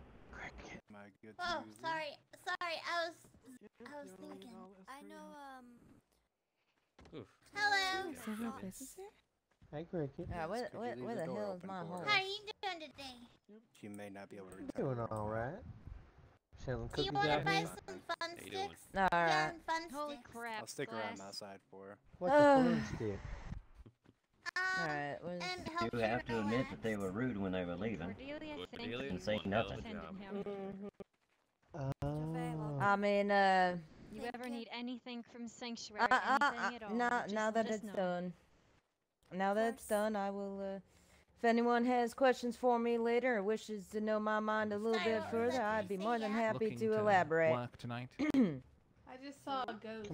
My good Oh, Susie. sorry. I was thinking. I know, Oof. Hello. Several places here? Hey, Cricket. Where Could you leave the the door hell is open my for home? her? How are you doing today? She may not be able to I'm return. doing all right. Selling Do you cookies want to out buy here. some fun How you doing? sticks? Alright. Yeah, fun Holy sticks. crap. I'll stick around Glass. outside for her. What's a fun stick? Alright, And help You you have to admit relax. that they were rude when they were leaving. Cordelia Cordelia thinks And say one hell of a nothing. offended him. Oh. I mean, You ever need anything from Sanctuary, anything at all, just now that let us it's know. done. Now that it's done, I will If anyone has questions for me later or wishes to know my mind a little bit further, I'd be more than happy Looking to elaborate. Work tonight. I just saw a ghost.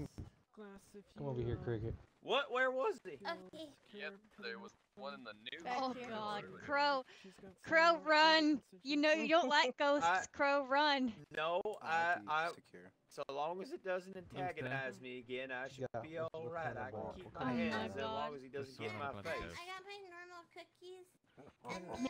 Come over here, Cricket. What? Where was he? Okay. Yep, there was one in the news. Back Oh here. God, Crow, run! You know you don't like ghosts. Crow, run! No, I. Secure. So long as it doesn't antagonize me again, I should be all right. I can keep my hands as long as he doesn't get in my face. I got my normal cookies.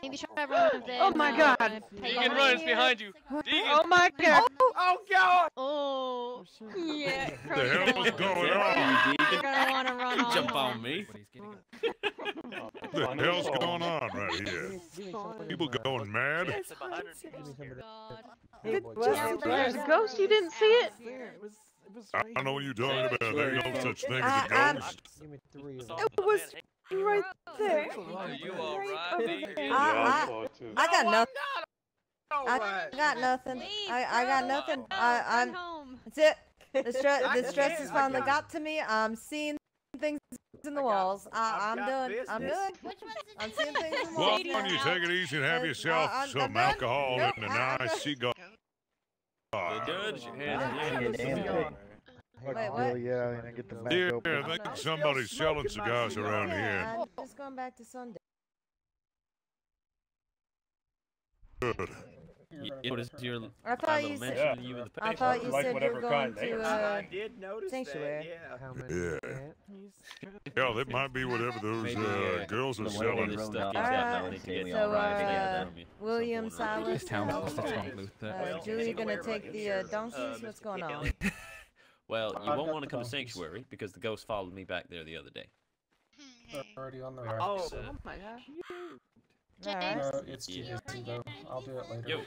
Maybe try one of them. Oh my God! Deegan runs behind you. Deegan. Oh my God! Oh God! Oh, yeah. What the hell is going on? You're gonna want to run off. Jump on me. What the hell's going on right here? People going mad? There's a ghost. You didn't see it? I don't know what you're talking about. There ain't no such thing as a ghost. Give me 3 of them. It was right there. I got nothing. I got nothing. I got nothing. I'm. That's it. The stress has finally got to me. I'm seeing things in the walls. I'm done. I'm done. I'm seeing things in the Well, walls. why don't you take it easy and have yourself some alcohol and a nice cigar? Judge, Wait, what? Yeah, and get the back Yeah, open. I think somebody's selling cigars around here. I'm just going back to Sunday. Good. What is your I thought you said. you in the I thought you said you were going to I did notice sanctuary. that. How many? Yeah. Yeah, that might be whatever those girls are selling. William, Silas, This town's just a Tom Luther. Julie gonna take the donkeys? What's going on? Well, you won't want to come to Sanctuary because the ghost followed me back there the other day. Already on the way. Oh, my gosh. It's too hasty though. I'll do it later. Yo,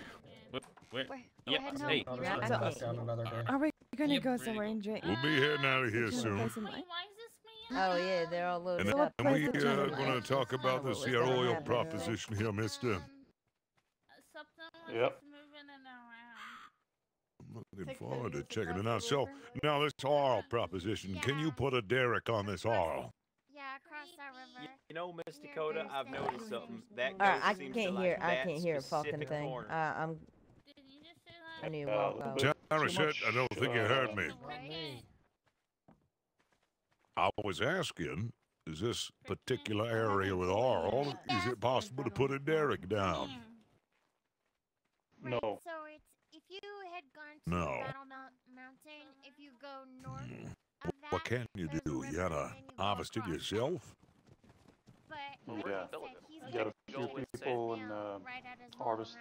where? Yep. Hey. I'll just write this down another day. Are we gonna go somewhere and drink? We'll be heading out of here soon. Oh yeah, they're all loaded And up. then we going to talk about this here oil proposition here, mister. Yep. I'm looking forward to checking it out. So, now this oil proposition, can you put a derrick on this oil? Yeah, across that river. You know, Miss Dakota, I've noticed something. That Alright, I ghost seems can't to hear. like I that can't hear a fucking specific thing. corner. I need to walk out. Sarah, I don't think you heard me. I was asking, is this particular area with oil, is it possible to put a derrick down? No. So it's if you had gone to No. Battle Mountain, if you go north of that, What can you do? You gotta harvest it yourself? but Yeah. he's You got a few people and harvest.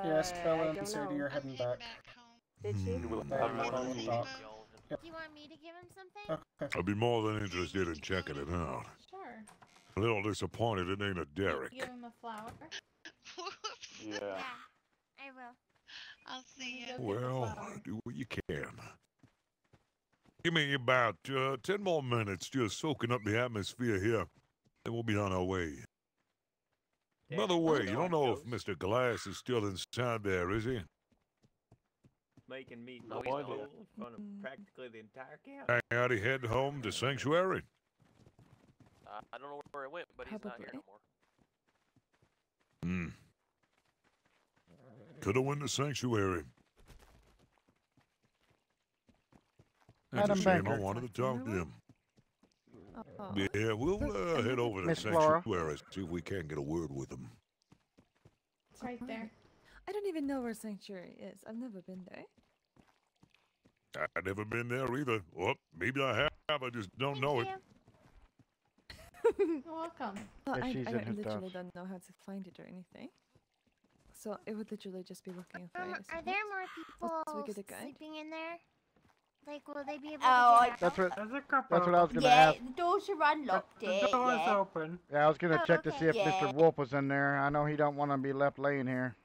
Yes, Bella and Sadie are heading back. Did she? You will have more on the top. Do you want me to give him something? Okay. I'd be more than interested in checking it out. Sure. A little disappointed it ain't a derrick. Give him a flower. Yeah. I will. I'll see you. Well, do what you can. Give me about 10 more minutes just soaking up the atmosphere here. Then we'll be on our way. By the way, you don't know if Mr. Glass is still inside there, is he? Making me No look idea. old in front of practically the entire county. Hang out, he head home to Sanctuary. I don't know where it went, but he's not here no more. Could have went to Sanctuary. That's a Adam shame. I Banker. wanted to talk to him. Oh. Yeah, we'll head over to Miss Flora. Sanctuary, see if we can't get a word with him. It's right there. I don't even know where Sanctuary is. I've never been there. I've never been there either. Well, maybe I have. I just don't know it. You're welcome. Well, Yeah, I she's in her literally stuff. don't know how to find it or anything. So it would literally just be looking for it. Are there more people Once we get a guide. sleeping in there? Like, will they be able Oh, to get That's what. out? That's what I was gonna Yeah, ask. the doors are unlocked. Yeah. open. Yeah, I was gonna Oh, check to okay. see if Yeah. Mr. Wolf was in there. I know he don't want to be left laying here.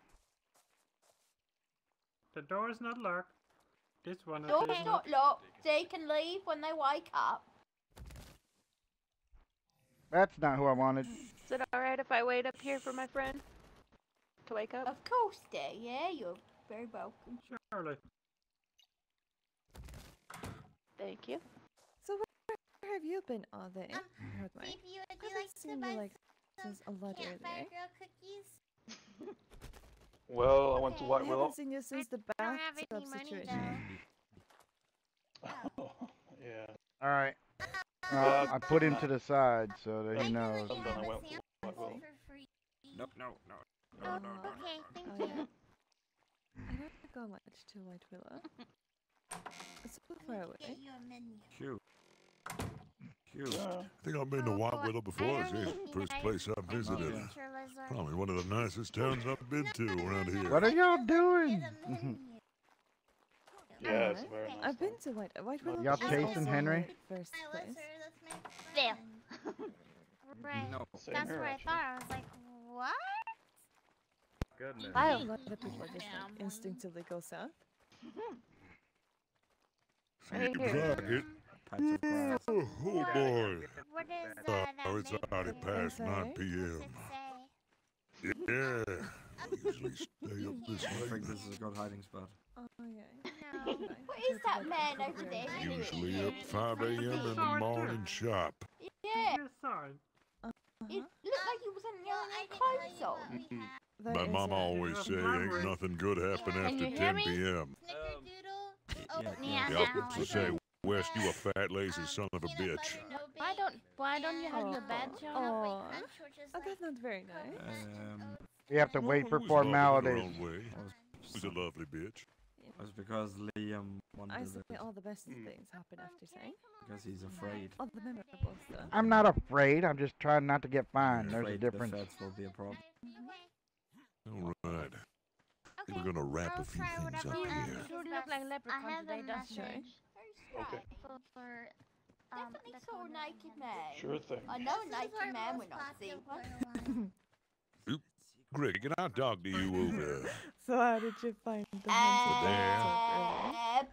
The door is not locked. This one is Door's not locked. They can leave when they wake up. That's not who I wanted. Is it alright if I wait up here for my friend to wake up? Of course, dear. Yeah, you're very welcome. Surely. Thank you. So where have you been all day? Hard way. If you would I you haven't like to seen buy you like since a lot earlier. Girl cookies? Well, I went to White I Willow. haven't seen you since the bathtub situation. Yeah. All right. I put him to the side so that he knows. Then I went to White Willow. No. Okay, thank Oh, you. yeah. I don't go much to White Willow. It's so far away. Get you a menu. Cute. I think I've been to White Willow before. It's the first place I visited. Probably one of the nicest towns I've been to around here. What are y'all doing? Yeah, it's very nice. I've been to White Willow. Y'all is chasing also Henry? my first place. There. Right. No. That's what I thought. I was like, what? Goodness. A lot of people just like instinctively go south. Right here. Oh boy. What is Oh, it's already past 9 p.m. Yeah. I usually stay up this I think late. this is a good hiding spot. Oh yeah. No. What is that man over there? Usually up 5 a.m. in the morning shop. Yeah. It looked like he was yelling at clothes on. My mom always say ain't nothing good happen after 10 p.m. Yeah. The opposite say, West, you a fat lazy son of a bitch. Why don't you have your badge on? Oh, that's not very nice. We have to wait for Who's lovely in her formalities. own way? Who's a lovely bitch? That's because Liam wanted I it say all the best things happen after saying. because he's afraid. All the memorable stuff. I'm not afraid. I'm just trying not to get fined. There's a Afraid difference. the feds will be a problem. All right. We're gonna wrap a few things up here. You look like leprechaun today, don't you? Okay. Definitely saw a naked man. Sure thing. I know a naked man when I see one. Greg, can I talk to you over? So how did you find the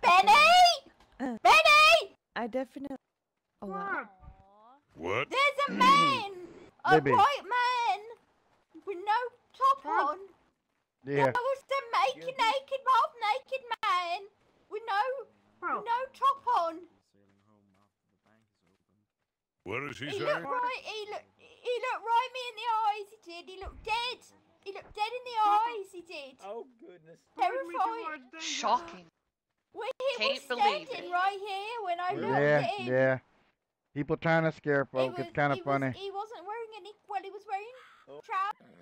Benny! Benny! I definitely. Oh wow. What? There's a man! A Libby. white man! With no top on. Yeah. That was the naked man! With no top on. What did she He say? looked right me in the eyes, he did. He looked dead. He looked dead in the eyes, he did. Oh, goodness. Terrifying. Shocking. He was Can't believe standing it. right here when I looked Yeah, at him. yeah. People trying to scare folk. It's kind of funny. He wasn't wearing any. Well, he was wearing trousers.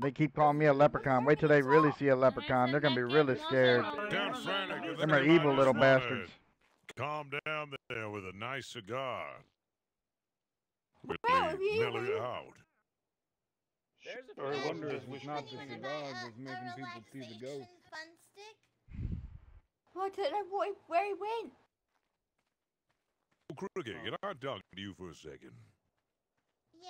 They keep calling me a leprechaun. Wait till they really see a leprechaun. They're gonna be really scared. Down frantic. Them are evil little bastards. Calm down there with a nice cigar. We'll Well, mellow you out. There's a I wonder if Which it's not not the the cigar cigar that's that's making people see the ghost. Fun stick? I don't know where he went. Crooked, can I talk to you for a second? Yeah.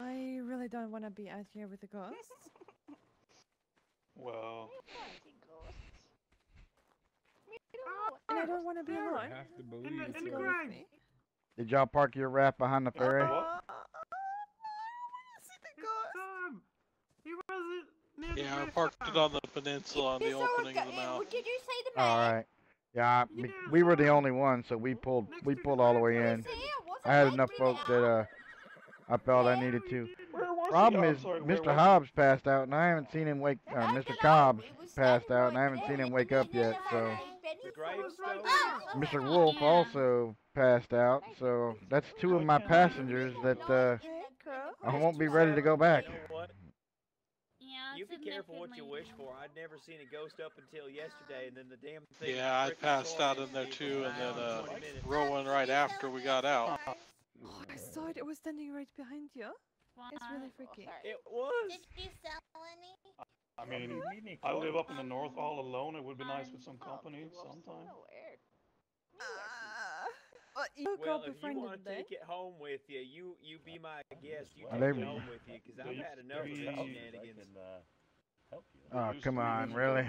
I really don't want to be out here with the ghosts. Well, And I don't want to be alone. I have to believe It's it's go with me. Did y'all park your raft behind the ferry? Yeah, I parked it on the peninsula on the opening of the mouth. Did you see the man? All right. Yeah, we were the only ones, so we pulled all the way in. I had enough folk that I felt I needed to. Problem is, Mr. Hobbs passed out, and I haven't seen him wake. Mr. Cobbs passed out, and I haven't seen him wake up yet. So Mr. Wolf also passed out. So that's two of my passengers that I won't be ready to go back. You know what? You be careful what you wish for. I'd never seen a ghost up until yesterday, and then the damn thing. Yeah, I passed out in there too, and then Rowan right after we got out. Oh, I saw it. It was standing right behind you. It's really freaky. It was. Did you sell any? I mean, I live up in the north all alone. It would be nice with some company sometime. Well, if you want to take it home with you, you be my guest. You take They- it home with you, because I've had enough of the shenanigans. Oh, come on, really?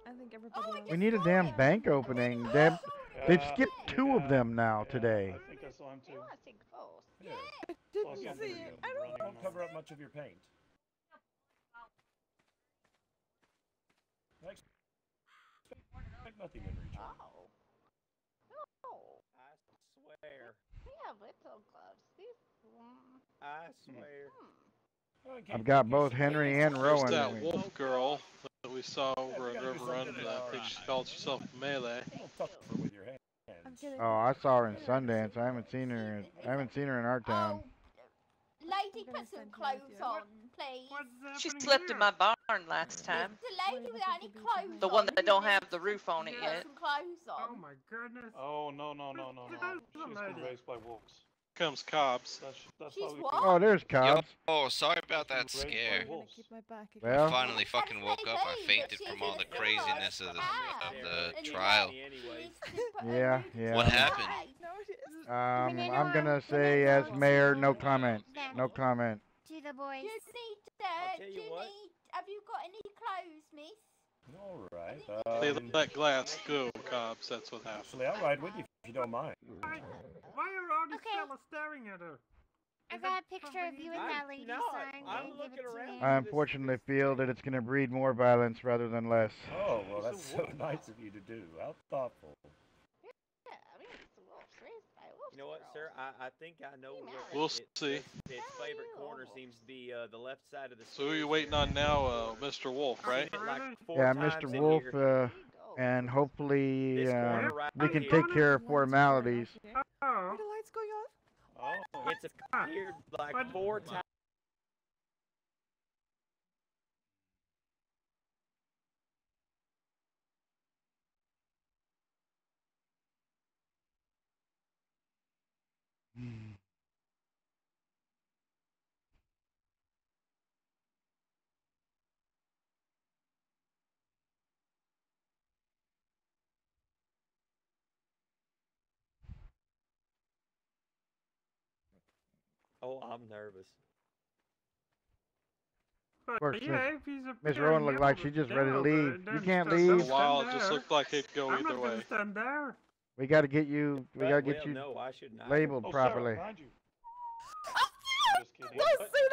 I think everybody. We need a damn bank opening. They've skipped two of them now today. I think I saw him too. Yeah. Didn't Plus, see it. I don't. Don't cover up much of your paint. I expect nothing in return. swear. Yeah, little gloves. I swear. I've got both Henry and There's Rowan that with me. wolf girl that we saw over in River Run. I think she called herself Melee. With your hands. Oh, I saw her in Sundance. I haven't seen her. I haven't seen her in our town. Lady, put some clothes on, please. She slept in my barn last time. The lady without any clothes The one that don't have the roof on it Put yet. some clothes on. Oh my goodness. Oh, no. She's lady. been raised by wolves. Comes Cobbs. That's She's how we what? Oh, there's Cobbs. Oh, sorry about that scare. Well, I finally fucking woke up. I fainted from all the craziness of the trial. Yeah. What happened? I'm gonna say as mayor, no comment. No comment. To the boys. Have you got any clothes, miss? All right. They let glass go, Cobbs. That's what happened. Actually, I'll ride with you if you don't mind. Why are all these fellas staring at her? I got a picture of you and that lady, so I'm gonna give it to me. I unfortunately feel that it's gonna breed more violence rather than less. Oh, well, that's so nice of you to do. How thoughtful. Yeah, I mean, it's a wolf raised by wolves. You know what, sir? I think I know where We'll see. Its favorite corner seems to be the left side of the. So who are you waiting on now, Mr. Wolf, right? Yeah, Mr. Wolf, and hopefully we can take care of formalities. Are the lights going off? Oh. It's appeared like 4 times. Oh, I'm nervous. Of course, Yeah, if he's a Miss Rowan looked like she's just ready to leave. You can't leave. Wow, it just looked like it'd go I'm either not way. gonna stand there. We got to get you. We got to get Well, you no, I should not. labeled Oh, properly. Sarah, behind you. Just kidding. Don't say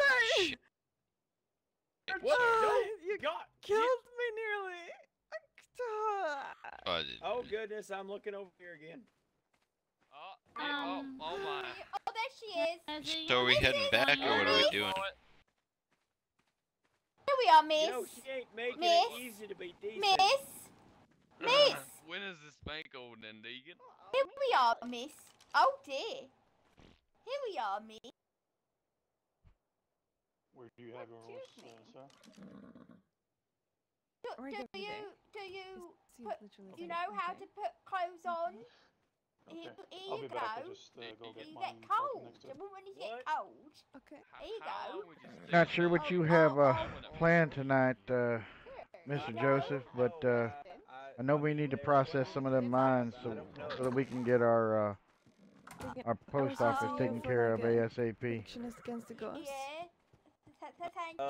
that! You got killed me nearly. Oh goodness, I'm looking over here again. Oh my. Oh, there she is. So are we heading back or what are we doing? Here we are, miss. You know, she ain't making Miss. it easy to be decent. Miss. When is this bank opening, Deegan? Here we are, miss. Oh dear. Here we are, miss. Where do you have your horse, sir? You know how to put clothes on? Okay. Here I'll you be go. back. I'll just go get You mine. get cold. When you get cold. Okay. Here you go. Not sure what you have planned tonight, Mr. Joseph, but I know we need to process some of them mines so that we can get our post office taken care of ASAP. Actionist against the ghost. Yeah. Thank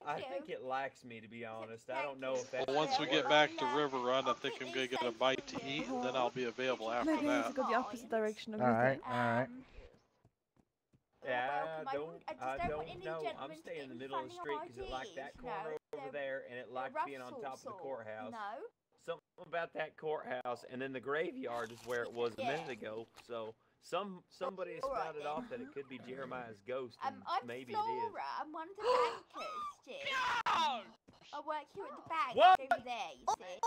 I you. think it lacks me, to be honest. I don't know if that's. Well, once we get back to River Run, I think I'm gonna get a bite to eat, and then I'll be available after Maybe I need that. to go the opposite direction of Alright, alright. Yeah, I I don't know. I'm staying in the middle of the street because it liked that corner over there, and it liked being on top of the courthouse. No. Something about that courthouse, and then the graveyard is where it was a minute ago. So somebody has spouted off that it could be Jeremiah's ghost, and I'm maybe Flora. it is. I'm one of the bankers, Jim. I work here at the bank What? over there, you see.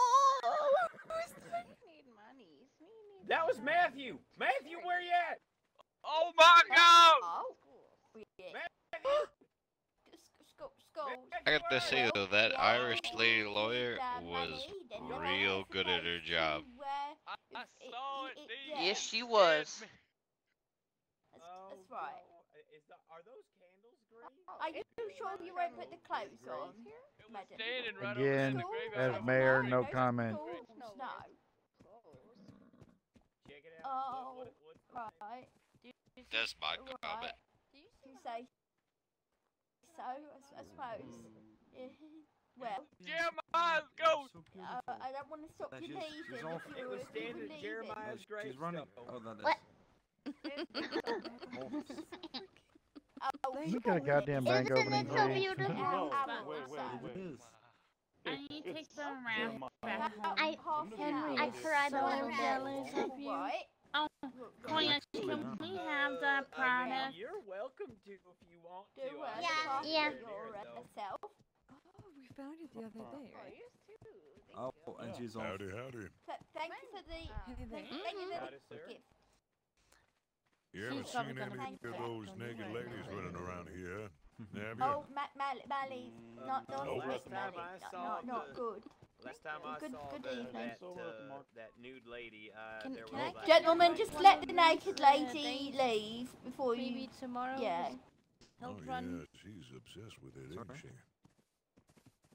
Need monies. That was Matthew. Matthew, where you at? Oh my God! Oh. Yeah. I got to say though, that Irish lady lawyer was real good at her job. I saw it, Yes, she was. That's right. Are those candles green? Are you sure you won't put the clothes on, madam? Again, as mayor, no comment. No. Oh, right. That's my comment. You say so, I suppose. Well, Jeremiah's ghost! I don't want to stop you leaving. It was standing at Jeremiah's grave. She's running. Oh, that is. What? We got a goddamn bank opening, please. Wait. I need to take some around back home. I cried so on jealous of you. Oh Queen, can we have that product? You're welcome to if you want to. Yeah. Yourself. Oh, we found it the other day, right? Oh, and she's off. Howdy, howdy. Thank you for the thank you for the gift. You ever seen any of those naked ladies running around here? Have you? Oh, Mally's not not good. Last time I saw that nude lady, there was like Gentlemen, just let the naked lady leave before you. Maybe tomorrow. Yeah. Oh, yeah, she's obsessed with it, isn't she?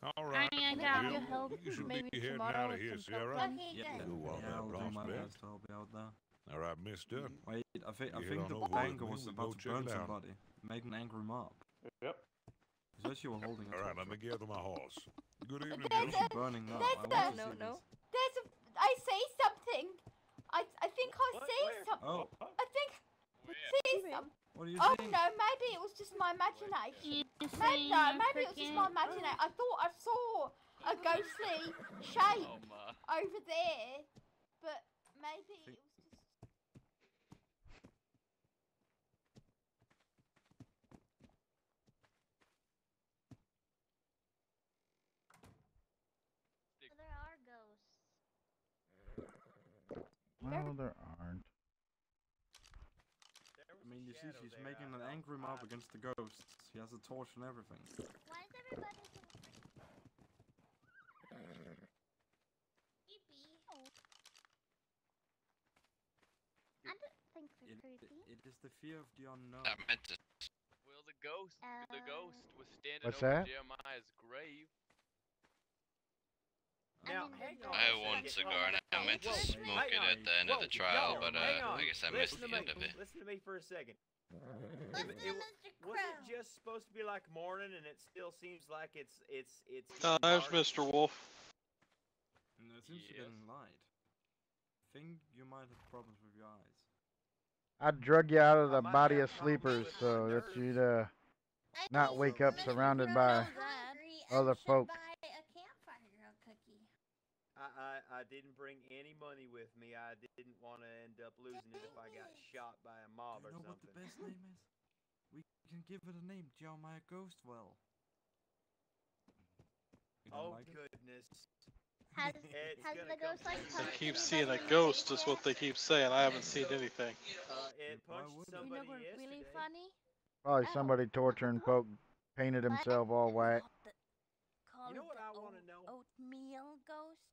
All I right. ain't got your help. You should Maybe be heading tomorrow out of with here, some Sarah. cocoa. You want Yeah, that I'll do my prospect. best. I'll be out there. All right, mister. Wait, I think You the don't know banker what was we about go to check burn it out. somebody. Make an angry mob. Yep. He said you were holding a All right, torch. let me gather my horse. Good evening, There's gentlemen. burning now. There's I want to see this. There's a. I see something. I think I see something. Oh. I think I see something. What are you Oh seeing? no, maybe it was just my imagination. You Maybe see no, maybe it was just my freaking- imagination. I thought I saw a ghostly shape over there, but maybe it was just. There are ghosts. Well, there aren't. I mean, you see, she's making an angry mob against the ghosts. She has a torch and everything. Why is everybody so creepy? I don't think they're creepy. It is the fear of the unknown. I meant to. Will the ghost was standing What's over that? Jeremiah's grave. Now, I have one cigar and I meant to smoke it at the end of the trial, but I guess I missed the end of it. Listen to me for a second. Was it just supposed to be like morning, and it still seems like it's? There's Mr. Wolf. No, it seems to be getting light. I think you might have problems with your eyes. I drug you out of the body of sleepers so that you'd not wake up surrounded by other folk. I didn't bring any money with me. I didn't want to end up losing it if I got shot by a mob or You know something. what the best name is? We can give it a name, Jeremiah Ghostwell. You don't Oh like it? goodness. Has the ghost like They punched keep anybody seeing a lately? ghost is what they keep saying. I haven't seen anything. It punched You somebody know what's really yesterday. funny? Probably somebody torturing folk, painted himself all white. Call You know it what the I want to know? Oatmeal ghost.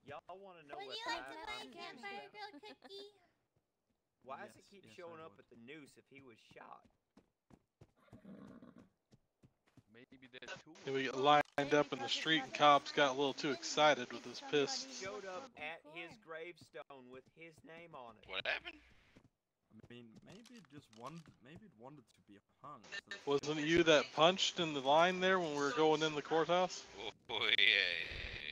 Y'all want to know Would what you like to I'm buy a confused campfire about? grill cookie? Why does it Yes, keep yes, showing I up would. at the noose if he was shot? Maybe there's two. And we got lined up in the street, and cops got a little too excited with his piss. Showed up at his gravestone with his name on it. What happened? I mean, maybe it just wanted, maybe it wanted to be hung. instead of Wasn't it killed. you that punched in the line there when we were going in the courthouse? Oh yeah.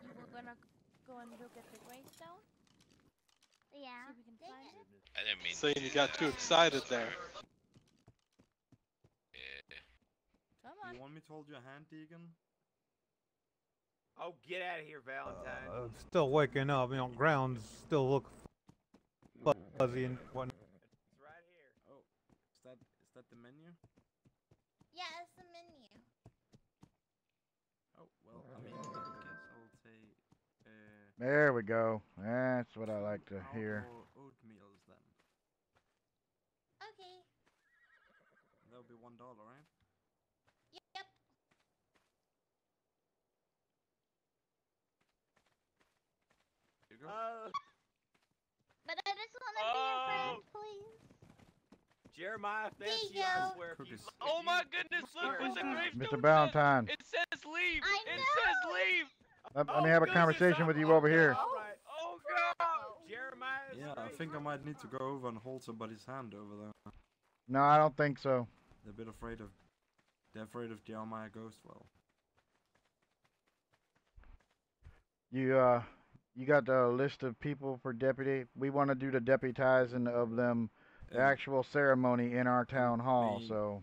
You were gonna go and look at the gravestone? Yeah. See if we can find it. I didn't mean. Saying you got too excited there. Yeah. Come Do on. you want me to hold your hand, Deegan? Oh, get out of here, Valentine. Still waking up, you know, grounds still look fuzzy and whatnot. It's right here. Oh, is that the menu? Yeah, it's the menu. Oh, well, I mean, I guess I'll say, There we go. That's what I like to hear. outdoor oatmeals then. Okay. That'll be $1, right? Yep. Here you go. But I just want to be your friend, please. Jeremiah, fancy, There you I go. swear. If you, Cookies. Oh my goodness! Look what the gravestone Mr. Valentine, says. It says leave. I It know. says leave. let me have a conversation with you over here. All right. Oh God! Jeremiah's Yeah, I think I might need to go over and hold somebody's hand over there. No, I don't think so. They're a bit afraid of. They're afraid of Jeremiah Ghostwell. You got the list of people for deputy. We want to do the deputizing of them, the actual ceremony in our town hall. we- So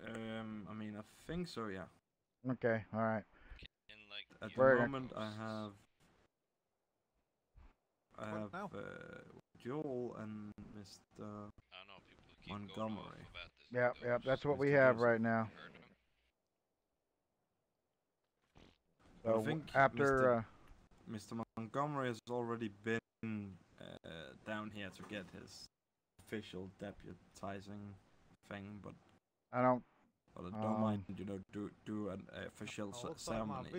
I mean, I think so, yeah. okay, all right. And like At the Very moment, I have Joel and Mr. Montgomery. Yep, that's what we have right now. I So think after Mr. Montgomery has already been down here to get his official deputizing thing, but I don't mind, do an official ceremony.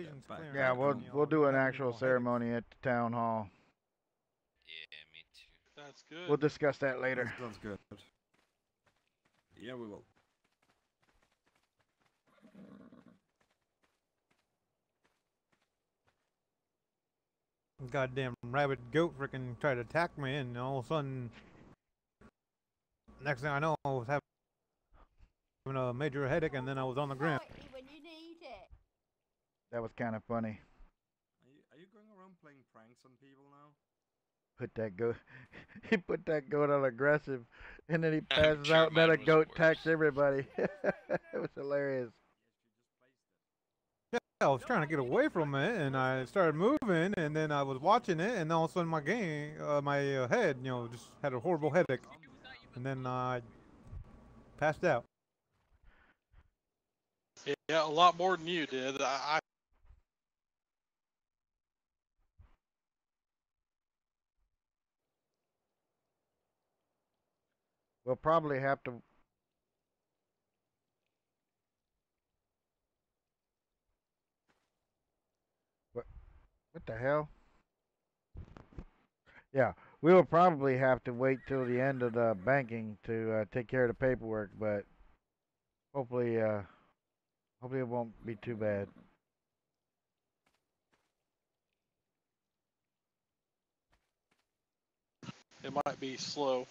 Yeah, we'll do an actual ceremony at the town hall. Yeah, me too. That's good. We'll discuss that later. That sounds good. Yeah, we will. Goddamn rabid goat freaking tried to attack me, and all of a sudden, next thing I know, I was having a major headache, and then I was on the ground. When you need it. That was kind of funny. Are you going around playing pranks on people now? Put that goat. He put that goat on aggressive, and then he passes out, and then a goat attacks everybody. It was hilarious. Yeah, I was trying to get away from it, and I started moving, and then I was watching it, and all of a sudden my head, just had a horrible headache, and then I passed out. Yeah, a lot more than you did. We'll probably have to. What the hell? Yeah, we will probably have to wait till the end of the banking to take care of the paperwork, but hopefully it won't be too bad. It might be slow.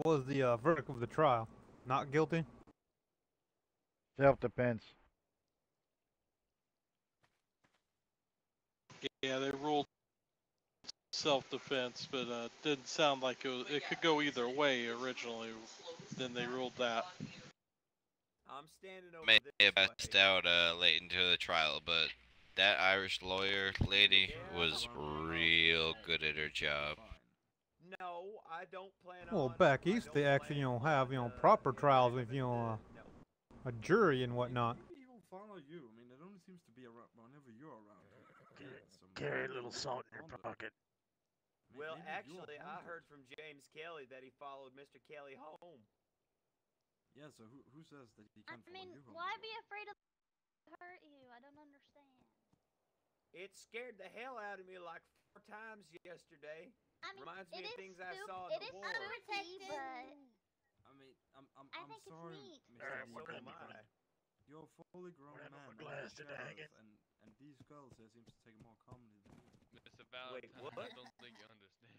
What was the verdict of the trial? Not guilty? Self-defense. Yeah, they ruled self-defense, but didn't sound like it could go either way originally. Then they ruled that. I'm standing over May have passed out late into the trial, but that Irish lawyer lady was real good at her job. No, I don't plan Well, back east they actually, have, proper trials with, a jury and whatnot. Maybe he will follow you. I mean, it only seems to be around whenever you're around. Carry a little salt in your pocket. Well, actually, I heard from James Kelly that he followed Mr. Kelly home. Yeah, so who says that he can't follow you home? Why be afraid of hurt you? I don't understand. It scared the hell out of me like 4 times yesterday. Reminds me of things I saw in the war. I mean, I'm sorry, Mr. You're a fully grown man, and these girls here seem to take more calmly than you. Mr. Valentine, I don't think you understand.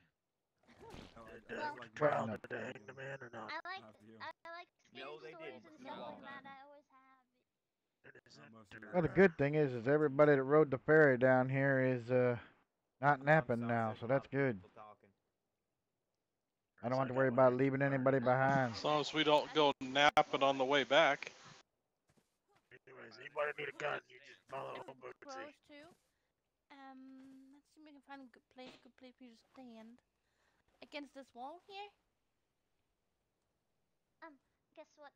Trial to hang the man or not? I like scary stories and stuff like that. I always have. Well, the good thing is everybody that rode the ferry down here is not napping now, so that's good. I don't have to worry about leaving anybody behind. As long as we don't go napping on the way back. Anyways, anybody need a gun, you just follow Bootsy. Let's see if we can find a good place for you to stand. Against this wall here? Guess what?